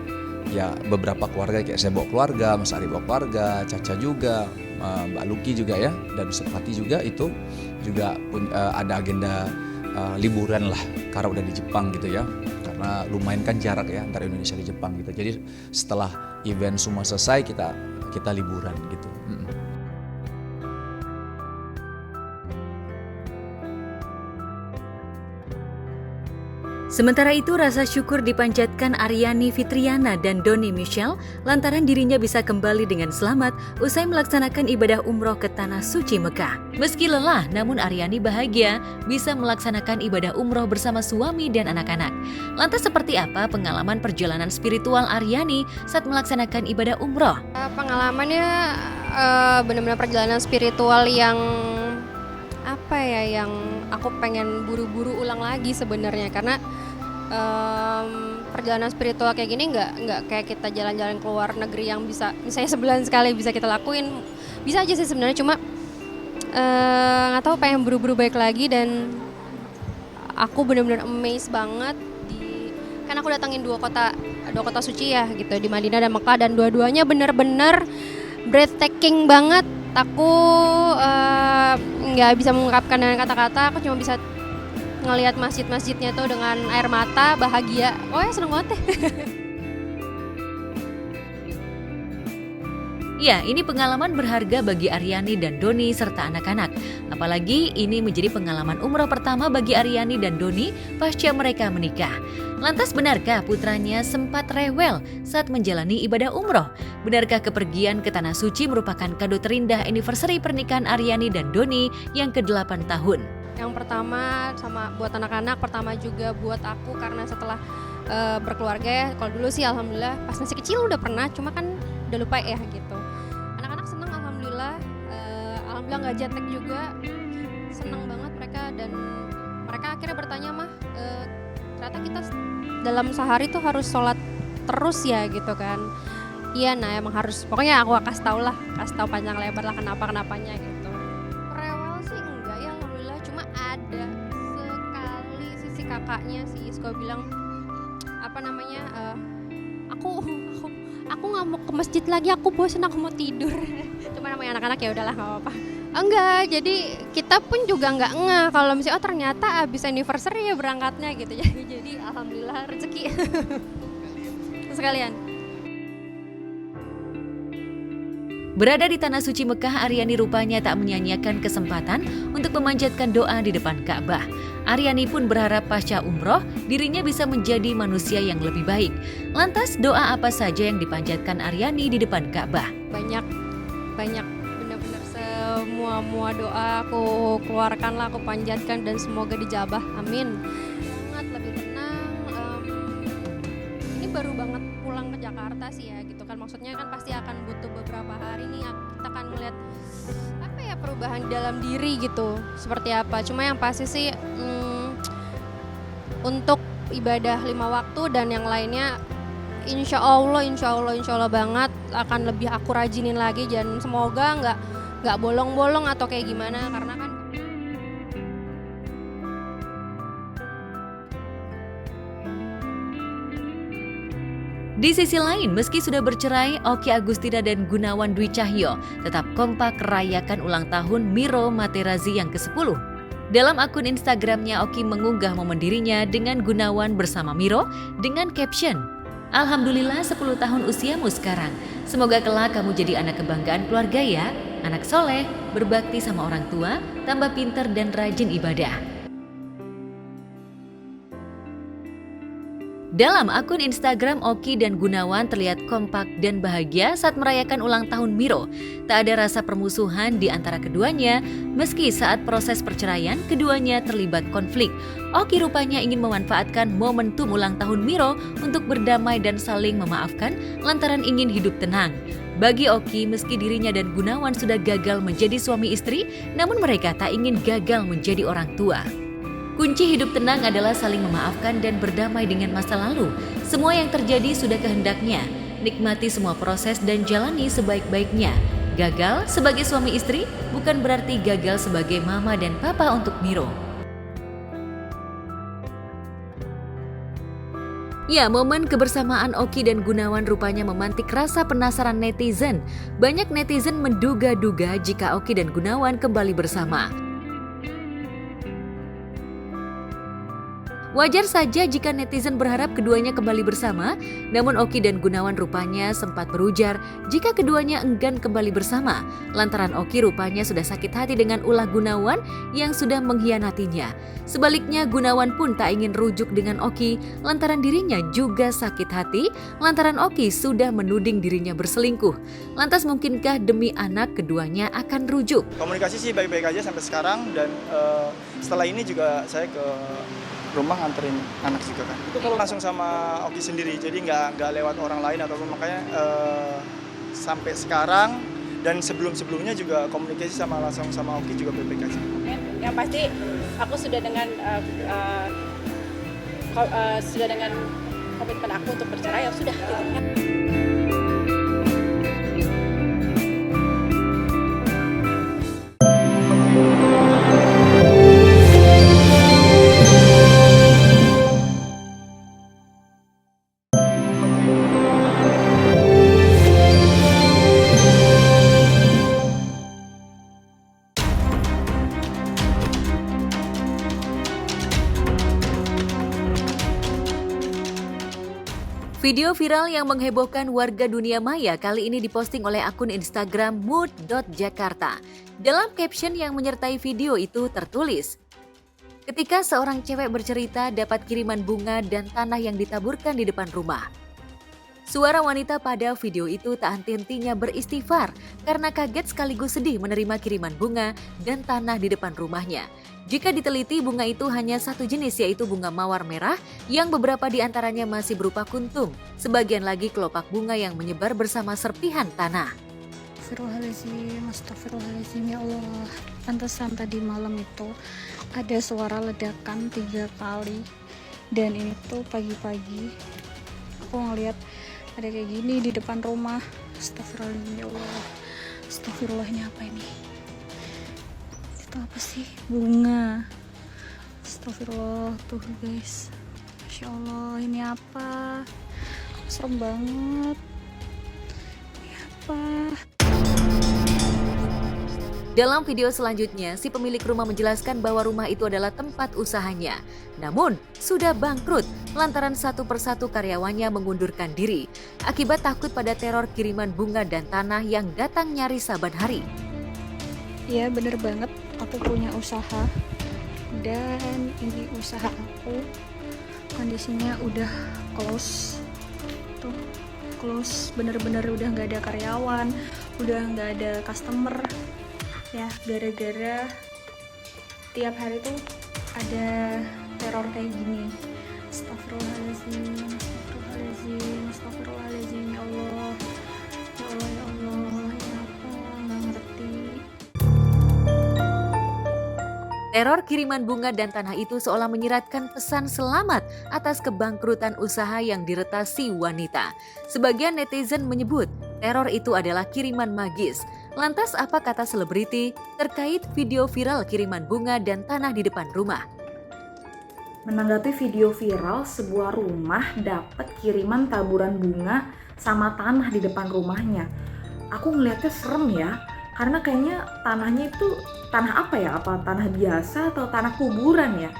ya beberapa keluarga kayak saya bawa keluarga, Mas Ari bawa keluarga, Caca juga, Mbak Luki juga ya, dan Ustadz Fatih juga itu juga ada agenda liburan lah karena udah di Jepang gitu ya. Karena lumayan kan jarak ya antara Indonesia dan Jepang gitu. Jadi setelah event semua selesai kita liburan gitu. Sementara itu, rasa syukur dipanjatkan Aryani Fitriana dan Doni Michelle lantaran dirinya bisa kembali dengan selamat usai melaksanakan ibadah umroh ke Tanah Suci Mekah. Meski lelah, namun Aryani bahagia bisa melaksanakan ibadah umroh bersama suami dan anak-anak. Lantas seperti apa pengalaman perjalanan spiritual Aryani saat melaksanakan ibadah umroh? Pengalamannya benar-benar perjalanan spiritual yang yang aku pengen buru-buru ulang lagi sebenarnya, karena perjalanan spiritual kayak gini nggak kayak kita jalan-jalan ke luar negeri yang bisa misalnya sebulan sekali bisa kita lakuin, bisa aja sih sebenarnya, cuma nggak tahu pengen buru-buru balik lagi. Dan aku benar-benar amazed banget kan aku datangin dua kota suci ya gitu, di Madinah dan Mekah, dan dua-duanya benar-benar breathtaking banget. Aku nggak bisa mengungkapkan dengan kata-kata, aku cuma bisa ngelihat masjid-masjidnya tuh dengan air mata, bahagia. Oh ya, seneng banget deh. Ya, ini pengalaman berharga bagi Aryani dan Doni serta anak-anak. Apalagi ini menjadi pengalaman umroh pertama bagi Aryani dan Doni pasca mereka menikah. Lantas benarkah putranya sempat rewel saat menjalani ibadah umroh? Benarkah kepergian ke Tanah Suci merupakan kado terindah anniversary pernikahan Aryani dan Doni yang ke-8 tahun? Yang pertama sama buat anak-anak, pertama juga buat aku karena setelah berkeluarga ya. Kalau dulu sih alhamdulillah pas masih kecil udah pernah, cuma kan udah lupa ya gitu. Anak-anak senang alhamdulillah nggak jet lag juga, senang banget mereka, dan mereka akhirnya bertanya, mah ternyata kita dalam sehari tuh harus sholat terus ya gitu kan. Iya, nah emang harus, pokoknya aku kasih tahu panjang lebar lah kenapanya gitu. Rewel sih enggak ya alhamdulillah, cuma ada sekali si kakaknya si Isko bilang aku nggak mau ke masjid lagi, aku bosan, aku mau tidur. Cuma namanya anak-anak ya udahlah nggak apa-apa. Enggak, jadi kita pun juga nggak ngeh kalau misalnya ternyata abis anniversary ya berangkatnya gitu. Jadi alhamdulillah rezeki sekalian. Berada di Tanah Suci Mekah, Aryani rupanya tak menyia-nyiakan kesempatan untuk memanjatkan doa di depan Ka'bah. Aryani pun berharap pasca umroh, dirinya bisa menjadi manusia yang lebih baik. Lantas doa apa saja yang dipanjatkan Aryani di depan Ka'bah? Banyak, benar-benar semua doa aku keluarkan, aku panjatkan, dan semoga dijabah, amin. Sangat lebih tenang. Ini baru banget pulang ke Jakarta sih ya gitu kan, maksudnya kan pasti akan butuh beberapa hari nih kita akan melihat perubahan dalam diri gitu seperti apa. Cuma yang pasti sih untuk ibadah 5 waktu dan yang lainnya insya Allah banget akan lebih aku rajinin lagi, dan semoga nggak bolong-bolong atau kayak gimana, karena kan Di sisi lain, meski sudah bercerai, Oki Agustina dan Gunawan Dwi Cahyo tetap kompak rayakan ulang tahun Miro Materazzi yang ke-10. Dalam akun Instagramnya, Oki mengunggah momen dirinya dengan Gunawan bersama Miro dengan caption, "Alhamdulillah 10 tahun usiamu sekarang. Semoga kelak kamu jadi anak kebanggaan keluarga ya. Anak soleh, berbakti sama orang tua, tambah pinter dan rajin ibadah." Dalam akun Instagram, Oki dan Gunawan terlihat kompak dan bahagia saat merayakan ulang tahun Miro. Tak ada rasa permusuhan di antara keduanya, meski saat proses perceraian keduanya terlibat konflik. Oki rupanya ingin memanfaatkan momentum ulang tahun Miro untuk berdamai dan saling memaafkan lantaran ingin hidup tenang. Bagi Oki, meski dirinya dan Gunawan sudah gagal menjadi suami istri, namun mereka tak ingin gagal menjadi orang tua. Kunci hidup tenang adalah saling memaafkan dan berdamai dengan masa lalu. Semua yang terjadi sudah kehendaknya. Nikmati semua proses dan jalani sebaik-baiknya. Gagal sebagai suami istri bukan berarti gagal sebagai mama dan papa untuk Miro. Ya, momen kebersamaan Oki dan Gunawan rupanya memantik rasa penasaran netizen. Banyak netizen menduga-duga jika Oki dan Gunawan kembali bersama. Wajar saja jika netizen berharap keduanya kembali bersama, namun Oki dan Gunawan rupanya sempat berujar jika keduanya enggan kembali bersama, lantaran Oki rupanya sudah sakit hati dengan ulah Gunawan yang sudah mengkhianatinya. Sebaliknya, Gunawan pun tak ingin rujuk dengan Oki, lantaran dirinya juga sakit hati, lantaran Oki sudah menuding dirinya berselingkuh. Lantas mungkinkah demi anak keduanya akan rujuk? Komunikasi sih baik-baik aja sampai sekarang, dan setelah ini juga saya ke rumah nganterin anak juga kan. Itu kalau langsung sama Oki sendiri, jadi nggak lewat orang lain ataupun, makanya sampai sekarang dan sebelumnya juga komunikasi langsung sama Oki juga baik-baik aja. Yang pasti aku sudah dengan komitmen aku untuk bercerai, ya sudah gitu kan. Video viral yang menghebohkan warga dunia maya kali ini diposting oleh akun Instagram mood.jakarta. Dalam caption yang menyertai video itu tertulis, ketika seorang cewek bercerita dapat kiriman bunga dan tanah yang ditaburkan di depan rumah. Suara wanita pada video itu tak henti-hentinya beristighfar karena kaget sekaligus sedih menerima kiriman bunga dan tanah di depan rumahnya. Jika diteliti, bunga itu hanya satu jenis, yaitu bunga mawar merah yang beberapa di antaranya masih berupa kuntum. Sebagian lagi kelopak bunga yang menyebar bersama serpihan tanah. Astagfirullahaladzim, ya Allah. Pantesan tadi malam itu ada suara ledakan 3 kali. Dan ini tuh pagi-pagi aku ngeliat ada kayak gini di depan rumah. Astagfirullahaladzim, ya Allah. Astagfirullahnya apa ini? Itu apa sih? Bunga. Astagfirullah, tuh guys. Masya Allah, ini apa? Serem banget. Ini apa? Dalam video selanjutnya, si pemilik rumah menjelaskan bahwa rumah itu adalah tempat usahanya. Namun, sudah bangkrut lantaran satu persatu karyawannya mengundurkan diri akibat takut pada teror kiriman bunga dan tanah yang datang nyaris saban hari. Ya, bener banget. Aku punya usaha dan ini usaha aku kondisinya udah close. Tuh, close, bener-bener udah nggak ada karyawan, udah nggak ada customer. Ya, gara-gara tiap hari tuh ada teror kayak gini. Astagfirullahaladzim, astagfirullahaladzim, astagfirullahaladzim, ya Allah. Ya Allah, ya Allah, ya apa, nggak ngerti. Teror kiriman bunga dan tanah itu seolah menyiratkan pesan selamat atas kebangkrutan usaha yang diretasi wanita. Sebagian netizen menyebut teror itu adalah kiriman magis. Lantas apa kata selebriti terkait video viral kiriman bunga dan tanah di depan rumah? Menanggapi video viral, sebuah rumah dapat kiriman taburan bunga sama tanah di depan rumahnya. Aku ngeliatnya serem ya, karena kayaknya tanahnya itu tanah apa ya? Apa tanah biasa atau tanah kuburan ya?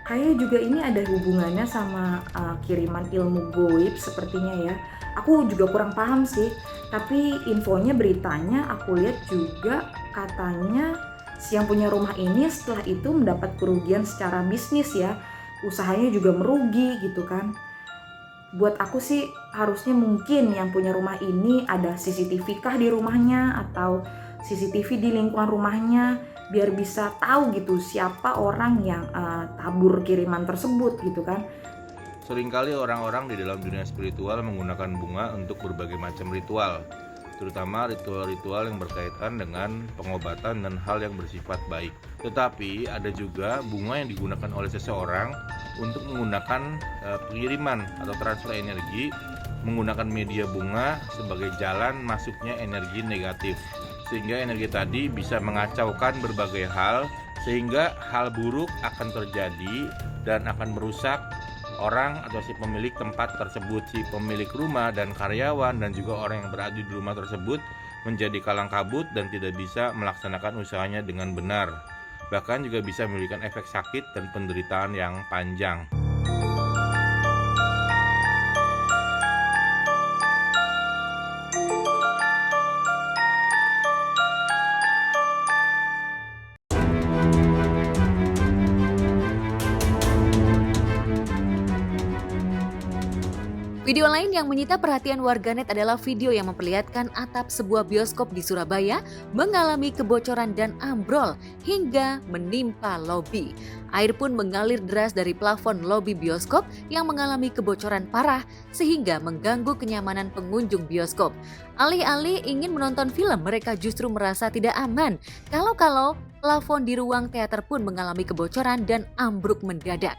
Kayaknya juga ini ada hubungannya sama kiriman ilmu goib sepertinya ya. Aku juga kurang paham sih, tapi infonya, beritanya aku lihat juga katanya si yang punya rumah ini setelah itu mendapat kerugian secara bisnis ya. Usahanya juga merugi gitu kan. Buat aku sih harusnya mungkin yang punya rumah ini ada CCTV kah di rumahnya atau CCTV di lingkungan rumahnya biar bisa tahu gitu siapa orang yang tabur kiriman tersebut gitu kan. Seringkali orang-orang di dalam dunia spiritual menggunakan bunga untuk berbagai macam ritual. terutama ritual-ritual yang berkaitan dengan pengobatan dan hal yang bersifat baik. Tetapi ada juga bunga yang digunakan oleh seseorang untuk menggunakan pengiriman atau transfer energi menggunakan media bunga sebagai jalan masuknya energi negatif, sehingga energi tadi bisa mengacaukan berbagai hal, sehingga hal buruk akan terjadi dan akan merusak orang atau si pemilik tempat tersebut. Si pemilik rumah dan karyawan dan juga orang yang berada di rumah tersebut menjadi kalang kabut dan tidak bisa melaksanakan usahanya dengan benar. Bahkan juga bisa memberikan efek sakit dan penderitaan yang panjang. Video lain yang menyita perhatian warganet adalah video yang memperlihatkan atap sebuah bioskop di Surabaya mengalami kebocoran dan ambrol hingga menimpa lobi. Air pun mengalir deras dari plafon lobi bioskop yang mengalami kebocoran parah sehingga mengganggu kenyamanan pengunjung bioskop. Alih-alih ingin menonton film, mereka justru merasa tidak aman. Kalau-kalau plafon di ruang teater pun mengalami kebocoran dan ambruk mendadak.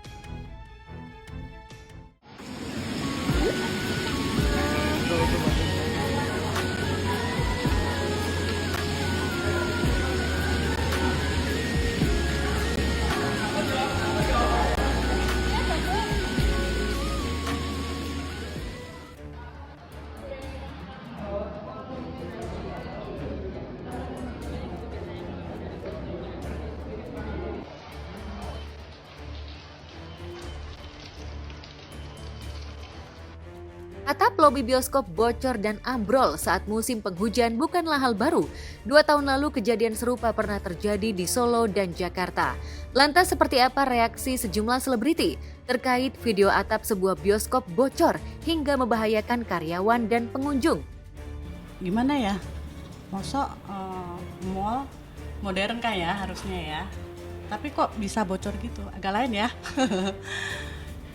Atap lobi bioskop bocor dan ambrol saat musim penghujan bukanlah hal baru. 2 tahun lalu kejadian serupa pernah terjadi di Solo dan Jakarta. Lantas seperti apa reaksi sejumlah selebriti terkait video atap sebuah bioskop bocor hingga membahayakan karyawan dan pengunjung? Gimana ya? Mosok mall modern kan ya harusnya ya. Tapi kok bisa bocor gitu? Agak lain ya.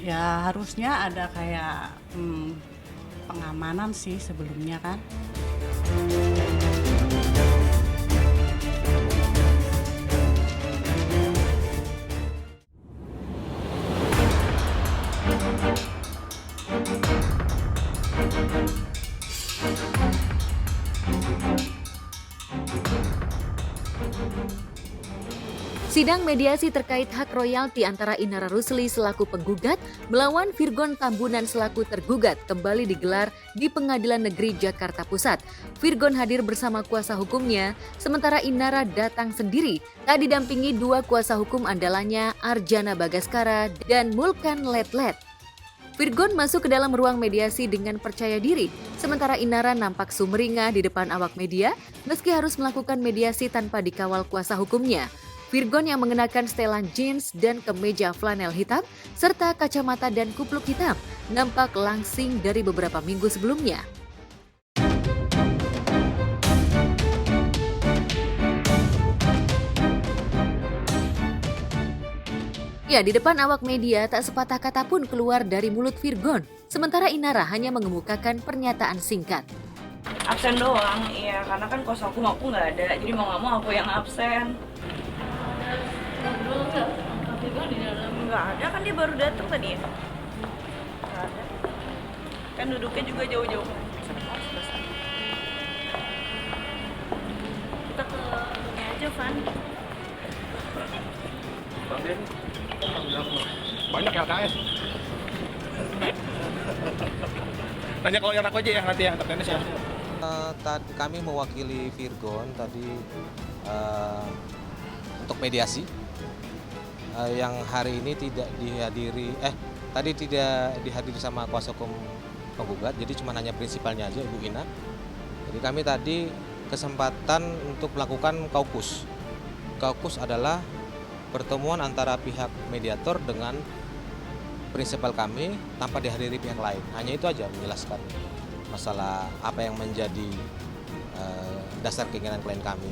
Ya harusnya ada kayak pengamanan sih sebelumnya kan. Sidang mediasi terkait hak royalti antara Inara Rusli selaku penggugat melawan Virgon Tambunan selaku tergugat kembali digelar di Pengadilan Negeri Jakarta Pusat. Virgon hadir bersama kuasa hukumnya, sementara Inara datang sendiri, tak didampingi 2 kuasa hukum andalannya Arjana Bagaskara dan Mulkan Letlet. Virgon masuk ke dalam ruang mediasi dengan percaya diri, sementara Inara nampak sumringah di depan awak media meski harus melakukan mediasi tanpa dikawal kuasa hukumnya. Virgon yang mengenakan setelan jeans dan kemeja flanel hitam serta kacamata dan kupluk hitam nampak langsing dari beberapa minggu sebelumnya. Ya, di depan awak media tak sepatah kata pun keluar dari mulut Virgon, sementara Inara hanya mengemukakan pernyataan singkat. Absen doang, iya karena kan kos aku nggak ada, jadi mau nggak mau aku yang absen. Ngobrol nggak? Virgon di dalam? Nggak ada, kan dia baru datang tadi. Nggak ada. Kan duduknya juga jauh-jauh. Kita ke ini aja, Van. Banyak LKS. Tanya kalau yang aku aja yang nanti yang tertenis ya. Kami mewakili Virgon tadi untuk mediasi yang hari ini tidak dihadiri sama kuasa hukum penggugat, jadi cuma hanya prinsipalnya aja Ibu Ina. Jadi kami tadi kesempatan untuk melakukan kaukus. Kaukus adalah pertemuan antara pihak mediator dengan prinsipal kami tanpa dihadiri pihak lain. Hanya itu aja, menjelaskan masalah apa yang menjadi dasar keinginan klien kami.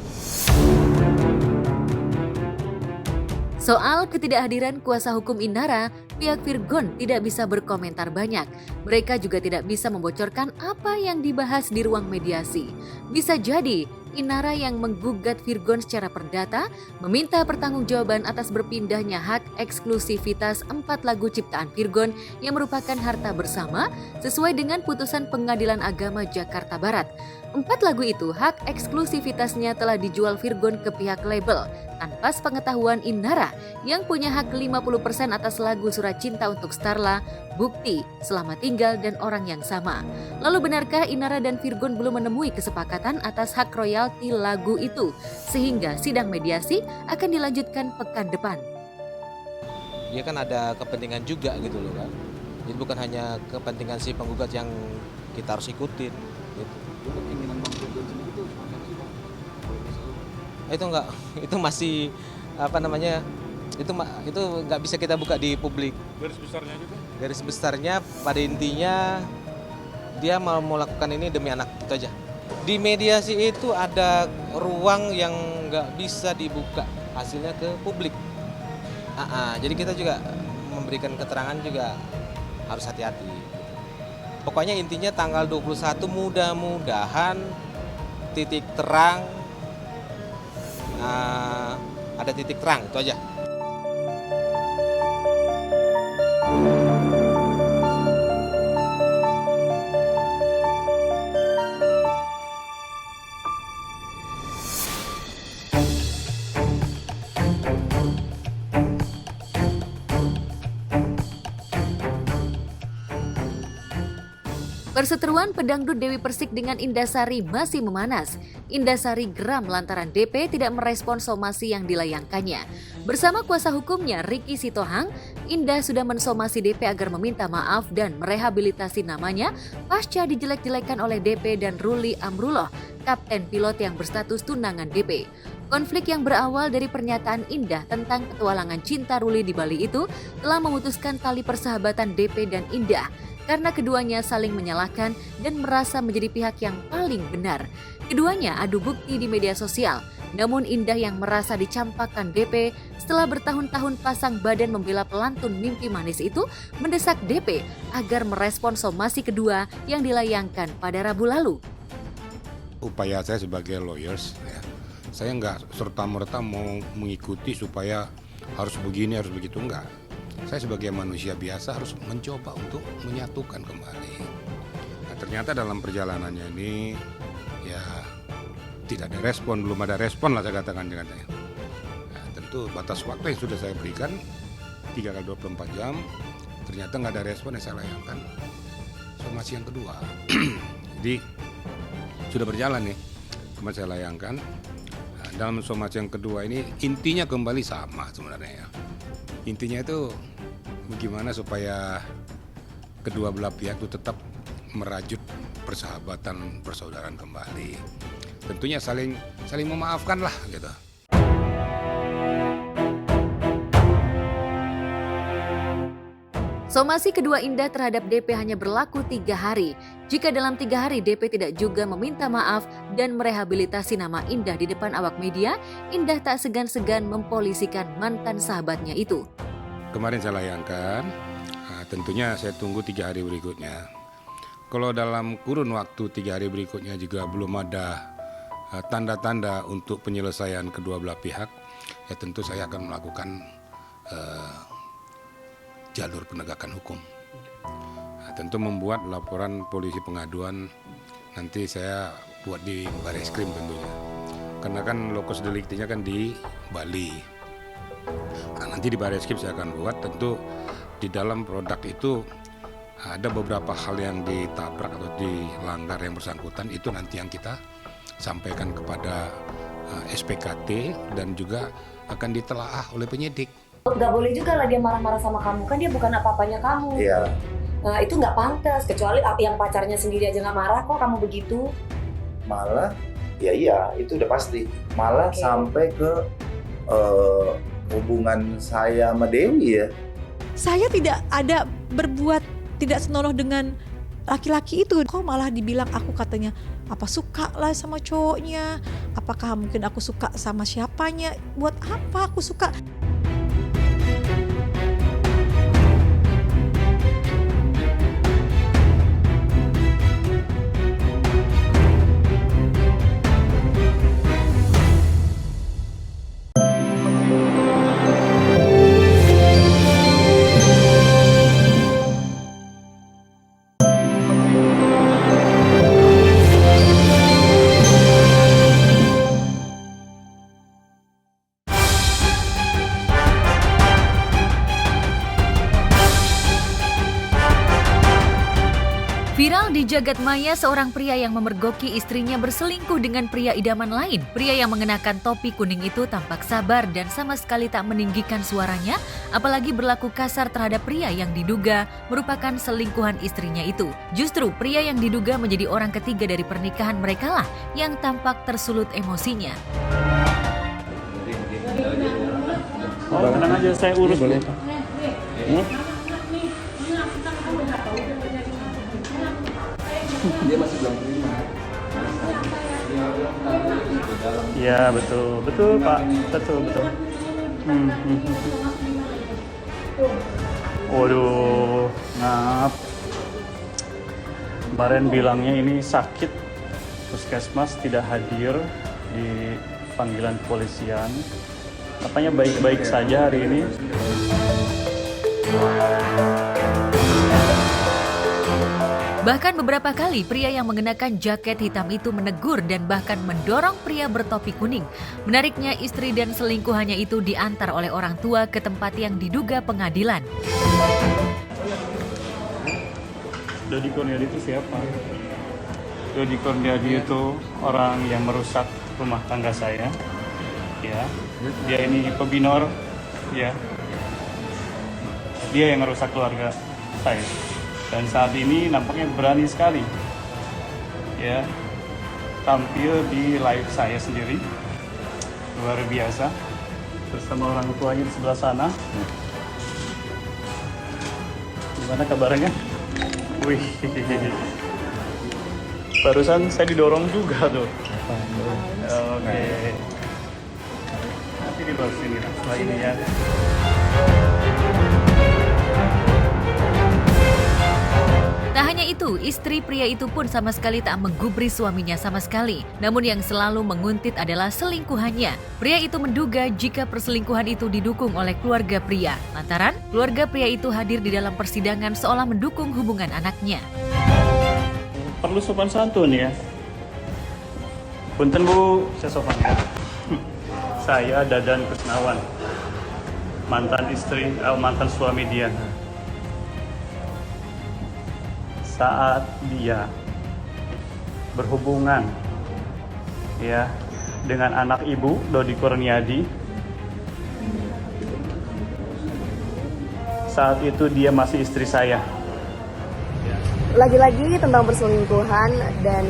Soal ketidakhadiran kuasa hukum Inara, pihak Virgon tidak bisa berkomentar banyak. Mereka juga tidak bisa membocorkan apa yang dibahas di ruang mediasi. Bisa jadi Inara yang menggugat Virgon secara perdata meminta pertanggungjawaban atas berpindahnya hak eksklusivitas 4 lagu ciptaan Virgon yang merupakan harta bersama sesuai dengan putusan Pengadilan Agama Jakarta Barat. 4 lagu itu hak eksklusivitasnya telah dijual Virgon ke pihak label tanpa sepengetahuan Inara yang punya hak 50% atas lagu Surat Cinta untuk Starla, Bukti, Selamat Tinggal, dan Orang Yang Sama. Lalu benarkah Inara dan Virgon belum menemui kesepakatan atas hak royalti lagu itu sehingga sidang mediasi akan dilanjutkan pekan depan? Dia kan ada kepentingan juga gitu loh kan. Jadi bukan hanya kepentingan si penggugat yang kita harus ikutin gitu. Itu enggak, itu masih apa namanya, itu nggak bisa kita buka di publik. Garis besarnya gitu? Garis besarnya pada intinya dia mau melakukan ini demi anak, itu aja. Di mediasi itu ada ruang yang nggak bisa dibuka hasilnya ke publik. Jadi kita juga memberikan keterangan juga harus hati-hati. Pokoknya intinya tanggal 21 mudah-mudahan titik terang, ada titik terang, itu aja. Perseteruan pedangdut Dewi Persik dengan Indasari masih memanas. Indasari geram lantaran DP tidak merespon somasi yang dilayangkannya. Bersama kuasa hukumnya Ricky Sitohang, Indah sudah mensomasi DP agar meminta maaf dan merehabilitasi namanya pasca dijelek-jelekan oleh DP dan Ruli Amrullah, kapten pilot yang berstatus tunangan DP. Konflik yang berawal dari pernyataan Indah tentang petualangan cinta Ruli di Bali itu telah memutuskan tali persahabatan DP dan Indah karena keduanya saling menyalahkan dan merasa menjadi pihak yang paling benar. Keduanya adu bukti di media sosial, namun Indah yang merasa dicampakkan DP setelah bertahun-tahun pasang badan membela pelantun Mimpi Manis itu mendesak DP agar merespon somasi kedua yang dilayangkan pada Rabu lalu. Upaya saya sebagai lawyers, ya, saya nggak serta-merta mau mengikuti supaya harus begini, harus begitu, enggak. Saya sebagai manusia biasa harus mencoba untuk menyatukan kembali. Nah, ternyata dalam perjalanannya ini ya tidak ada respon, belum ada respon lah saya katakan dengan saya. Nah, tentu batas waktu yang sudah saya berikan 3x24 jam, ternyata nggak ada respon yang saya layangkan somasi yang kedua. Jadi sudah berjalan nih, kemarin saya layangkan. Nah, dalam somasi yang kedua ini intinya kembali sama sebenarnya ya. Intinya itu bagaimana supaya kedua belah pihak itu tetap merajut persahabatan, persaudaraan kembali. Tentunya saling memaafkan lah gitu. Somasi kedua Indah terhadap DP hanya berlaku 3 hari. Jika dalam 3 hari DP tidak juga meminta maaf dan merehabilitasi nama Indah di depan awak media, Indah tak segan-segan mempolisikan mantan sahabatnya itu. Kemarin saya layangkan, tentunya saya tunggu 3 hari berikutnya. Kalau dalam kurun waktu 3 hari berikutnya juga belum ada tanda-tanda untuk penyelesaian kedua belah pihak, ya tentu saya akan melakukan jalur penegakan hukum. Tentu membuat laporan polisi pengaduan, nanti saya buat di Bareskrim tentunya. Karena kan lokus deliktinya kan di Bali. Nah, nanti di Bareskrim saya akan buat, tentu di dalam produk itu ada beberapa hal yang ditabrak atau dilanggar yang bersangkutan, itu nanti yang kita sampaikan kepada SPKT dan juga akan ditelaah oleh penyidik. Nggak boleh juga lah dia marah-marah sama kamu, kan dia bukan apa-apanya kamu. Iya. Nah, itu nggak pantas, kecuali yang pacarnya sendiri aja nggak marah kok kamu begitu. Malah, ya iya, itu udah pasti. Malah sampai ke hubungan saya sama Dewi ya. Saya tidak ada berbuat tidak senonoh dengan laki-laki itu. Kok malah dibilang aku katanya, apa suka lah sama cowoknya? Apakah mungkin aku suka sama siapanya? Buat apa aku suka? jagat maya, seorang pria yang memergoki istrinya berselingkuh dengan pria idaman lain. Pria yang mengenakan topi kuning itu tampak sabar dan sama sekali tak meninggikan suaranya, apalagi berlaku kasar terhadap pria yang diduga merupakan selingkuhan istrinya itu. Justru pria yang diduga menjadi orang ketiga dari pernikahan mereka lah yang tampak tersulut emosinya. Oh, tenang aja, saya urus boleh. Dia masih belum terima. Iya betul Pak, betul. Waduh, maaf. Kemarin bilangnya ini sakit, puskesmas tidak hadir di panggilan kepolisian. Katanya baik-baik saja hari ini. Bahkan beberapa kali pria yang mengenakan jaket hitam itu menegur dan bahkan mendorong pria bertopi kuning. Menariknya, istri dan selingkuhannya itu diantar oleh orang tua ke tempat yang diduga pengadilan. Dodi Kurniadi itu siapa? Dodi Kurniadi itu orang yang merusak rumah tangga saya. Ya, dia ini pebinor. Ya, dia yang merusak keluarga saya. Dan saat ini nampaknya berani sekali, ya, tampil di live saya sendiri, luar biasa, bersama orang tuanya di sebelah sana. Gimana kabarnya? Wih, barusan saya didorong juga tuh. Oke, nanti di luar sini setelah ini ya. Tak hanya itu, istri pria itu pun sama sekali tak menggubris suaminya sama sekali. Namun yang selalu menguntit adalah selingkuhannya. Pria itu menduga jika perselingkuhan itu didukung oleh keluarga pria. Lantaran keluarga pria itu hadir di dalam persidangan seolah mendukung hubungan anaknya. Perlu sopan santun ya. Punten Bu, saya sopan ya. Saya Dadan Kusnawan, mantan suami dia. Saat dia berhubungan ya dengan anak ibu Dodi Kurniadi, saat itu dia masih istri saya. Lagi-lagi tentang perselingkuhan, dan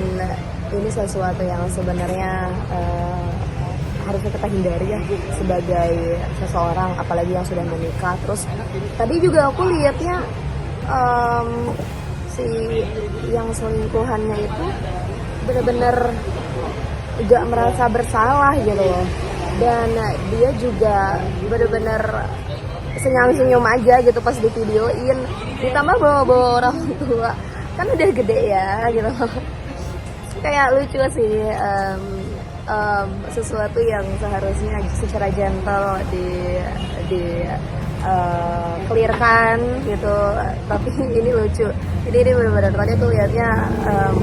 ini sesuatu yang sebenarnya harusnya kita hindari ya sebagai seseorang, apalagi yang sudah menikah. Terus tadi juga aku lihatnya si yang selingkuhannya itu benar-benar gak merasa bersalah gitu loh, dan dia juga benar-benar senyum-senyum aja gitu pas di videoin, ditambah bawa orang tua, kan udah gede ya gitu. Kayak lucu sih, sesuatu yang seharusnya secara gentle clearkan gitu, tapi ini lucu. Jadi ini benar-benar tadi tuh lihatnya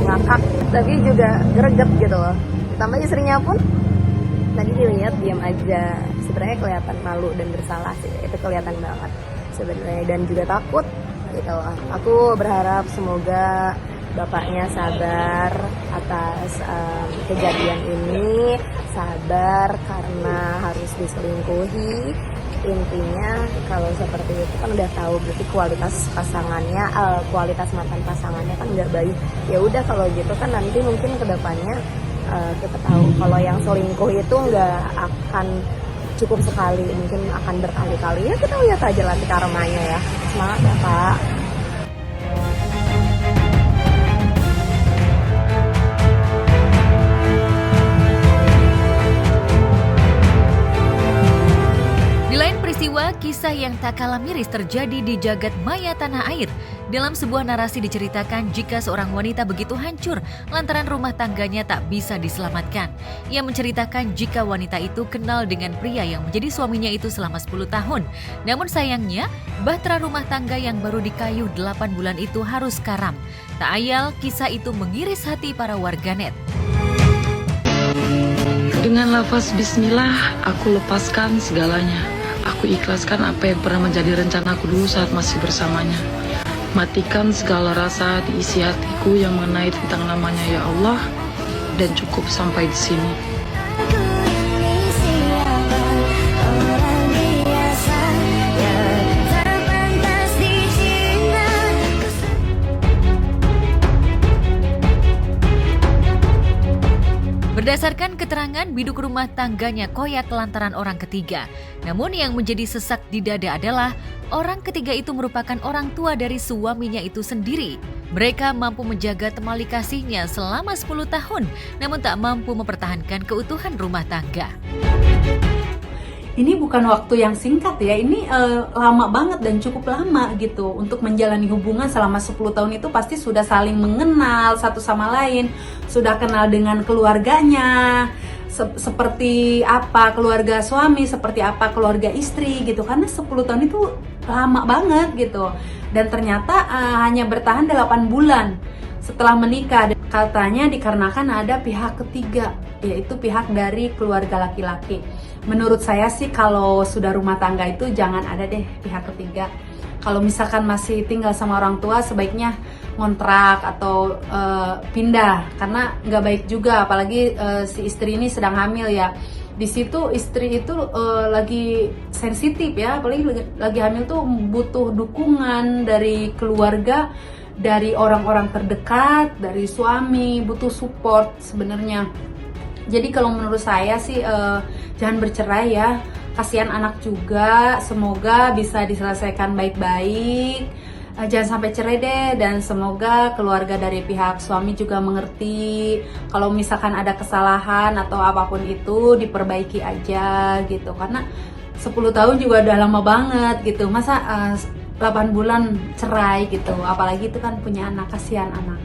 ngakak, tapi juga greget gitu loh. Ditambah istrinya pun tadi dilihat diam aja, sebenarnya kelihatan malu dan bersalah sih, itu kelihatan banget sebenarnya, dan juga takut gitu loh. Aku berharap semoga bapaknya sabar atas kejadian ini, sabar karena harus diselingkuhi. Intinya kalau seperti itu kan udah tahu berarti kualitas pasangannya, kualitas mantan pasangannya kan nggak baik. Ya udah kalau gitu kan nanti mungkin kedepannya kita tahu kalau yang selingkuh itu nggak akan cukup sekali, mungkin akan berkali-kali. Ya kita lihat aja nanti karmanya ya. Semangat ya Pak. Peristiwa kisah yang tak kalah miris terjadi di jagat maya tanah air. Dalam sebuah narasi diceritakan jika seorang wanita begitu hancur lantaran rumah tangganya tak bisa diselamatkan. Ia menceritakan jika wanita itu kenal dengan pria yang menjadi suaminya itu selama 10 tahun. Namun sayangnya, bahtera rumah tangga yang baru dikayuh 8 bulan itu harus karam. Tak ayal, kisah itu mengiris hati para warganet. Dengan lafaz bismillah, aku lepaskan segalanya. Aku ikhlaskan apa yang pernah menjadi rencanaku dulu saat masih bersamanya. Matikan segala rasa di isi hatiku yang mengenai tentang namanya ya Allah, dan cukup sampai di sini. Berdasarkan keterangan, biduk rumah tangganya koyak lantaran orang ketiga. Namun yang menjadi sesak di dada adalah orang ketiga itu merupakan orang tua dari suaminya itu sendiri. Mereka mampu menjaga temali kasihnya selama 10 tahun, namun tak mampu mempertahankan keutuhan rumah tangga. Ini bukan waktu yang singkat ya, ini lama banget dan cukup lama gitu. Untuk menjalani hubungan selama 10 tahun itu pasti sudah saling mengenal satu sama lain, sudah kenal dengan keluarganya, seperti apa keluarga suami, seperti apa keluarga istri gitu. Karena 10 tahun itu lama banget gitu. Dan ternyata hanya bertahan 8 bulan setelah menikah. Katanya dikarenakan ada pihak ketiga, yaitu pihak dari keluarga laki-laki. Menurut saya sih kalau sudah rumah tangga itu jangan ada deh pihak ketiga. Kalau misalkan masih tinggal sama orang tua sebaiknya ngontrak atau pindah, karena nggak baik juga, apalagi si istri ini sedang hamil ya. Di situ istri itu lagi sensitif ya, apalagi lagi hamil tuh butuh dukungan dari keluarga, dari orang-orang terdekat, dari suami, butuh support sebenarnya. Jadi kalau menurut saya sih jangan bercerai ya, kasihan anak juga, semoga bisa diselesaikan baik-baik, jangan sampai cerai deh, dan semoga keluarga dari pihak suami juga mengerti kalau misalkan ada kesalahan atau apapun itu diperbaiki aja gitu, karena 10 tahun juga udah lama banget gitu, masa 8 bulan cerai gitu, apalagi itu kan punya anak, kasihan anak.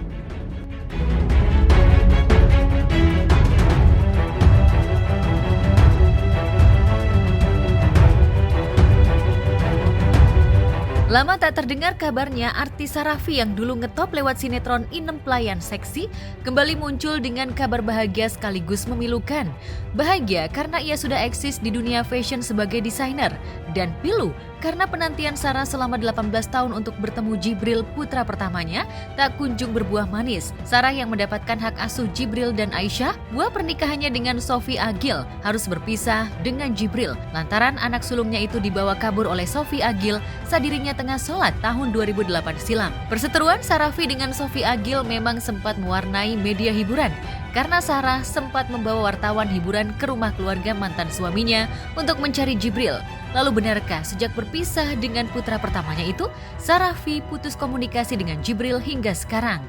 Lama tak terdengar kabarnya, artis Sarafi yang dulu ngetop lewat sinetron Inem Pelayan Seksi kembali muncul dengan kabar bahagia sekaligus memilukan. Bahagia karena ia sudah eksis di dunia fashion sebagai desainer, dan pilu karena penantian Sarah selama 18 tahun untuk bertemu Jibril, putra pertamanya, tak kunjung berbuah manis. Sarah yang mendapatkan hak asuh Jibril dan Aisyah, buah pernikahannya dengan Sophie Agil, harus berpisah dengan Jibril lantaran anak sulungnya itu dibawa kabur oleh Sophie Agil saat dirinya tengah sholat tahun 2008 silam. Perseteruan Sarafi dengan Sophie Agil memang sempat mewarnai media hiburan, karena Sarah sempat membawa wartawan hiburan ke rumah keluarga mantan suaminya untuk mencari Jibril. Lalu benarkah sejak berpisah dengan putra pertamanya itu, Sarafi putus komunikasi dengan Jibril hingga sekarang?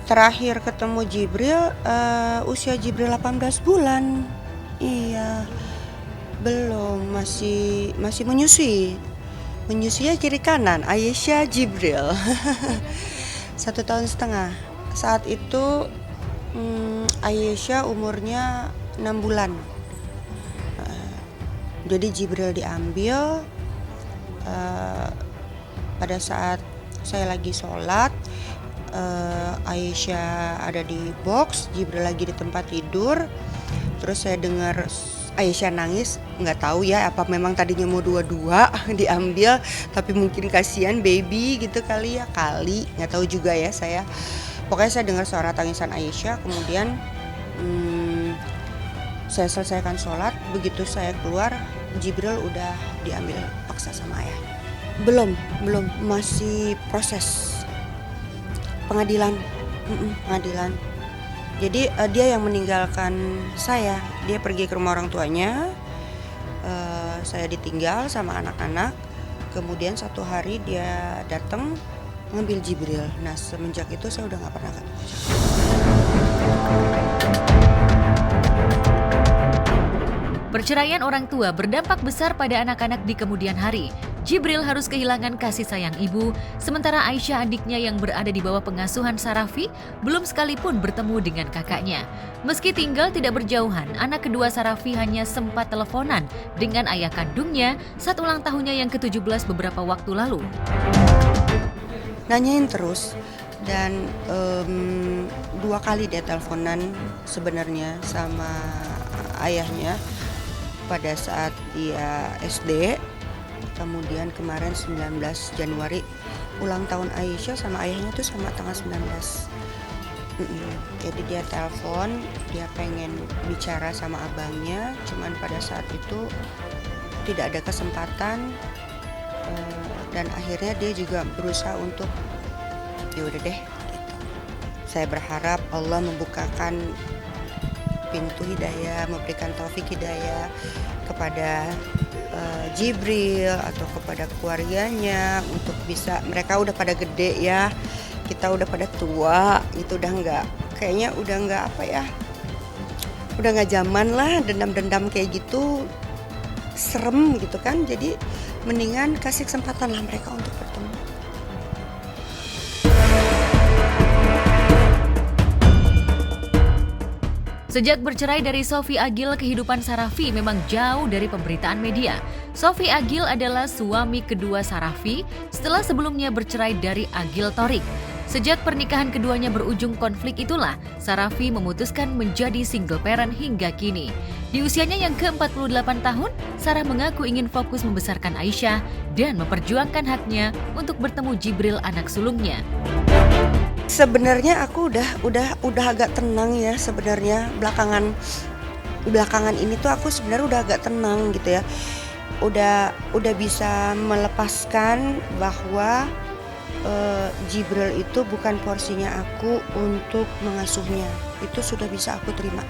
Terakhir ketemu Jibril, usia Jibril 18 bulan. Iya, belum, masih menyusui. Menyusuinya kiri kanan, Aisyah Jibril. 1 tahun setengah. Saat itu Aisyah umurnya 6 bulan. Jadi Jibril diambil pada saat saya lagi sholat, Aisyah ada di box, Jibril lagi di tempat tidur. Terus saya dengar Aisyah nangis, nggak tahu ya apa memang tadinya mau dua-dua diambil, tapi mungkin kasihan baby gitu kali ya, nggak tahu juga ya saya. Pokoknya saya dengar suara tangisan Aisyah, kemudian saya selesaikan sholat, begitu saya keluar, Jibril udah diambil paksa sama ayah. Belum, masih proses pengadilan. Jadi dia yang meninggalkan saya, dia pergi ke rumah orang tuanya, saya ditinggal sama anak-anak. Kemudian 1 hari dia datang ngambil Jibril. Nah semenjak itu saya udah nggak pernah ketemu. Perceraian orang tua berdampak besar pada anak-anak di kemudian hari. Jibril harus kehilangan kasih sayang ibu, sementara Aisyah adiknya yang berada di bawah pengasuhan Sarafi belum sekalipun bertemu dengan kakaknya. Meski tinggal tidak berjauhan, anak kedua Sarafi hanya sempat teleponan dengan ayah kandungnya saat ulang tahunnya yang ke-17 beberapa waktu lalu. Nanyain terus, dan 2 kali dia teleponan sebenarnya sama ayahnya pada saat dia SD, kemudian kemarin 19 Januari ulang tahun Aisyah sama ayahnya tuh sama tanggal 19. Jadi dia telepon, dia pengen bicara sama abangnya, cuman pada saat itu tidak ada kesempatan, dan akhirnya dia juga berusaha untuk ya udah deh gitu. Saya berharap Allah membukakan pintu hidayah, memberikan taufik hidayah kepada Jibril atau kepada keluarganya untuk bisa, mereka udah pada gede ya, kita udah pada tua, itu udah nggak, kayaknya udah nggak apa ya, udah nggak zaman lah dendam-dendam kayak gitu, serem gitu kan. Jadi mendingan kasih kesempatan lah mereka untuk bertemu. Sejak bercerai dari Sophie Agil, kehidupan Sarafi memang jauh dari pemberitaan media. Sophie Agil adalah suami kedua Sarafi setelah sebelumnya bercerai dari Agil Thorik. Sejak pernikahan keduanya berujung konflik itulah, Sarafi memutuskan menjadi single parent hingga kini. Di usianya yang ke-48 tahun, Sarah mengaku ingin fokus membesarkan Aisyah dan memperjuangkan haknya untuk bertemu Jibril, anak sulungnya. Sebenarnya aku udah agak tenang ya sebenarnya, belakangan ini tuh aku sebenarnya udah agak tenang gitu ya. Udah bisa melepaskan bahwa Jibril itu bukan porsinya aku untuk mengasuhnya. Itu sudah bisa aku terima.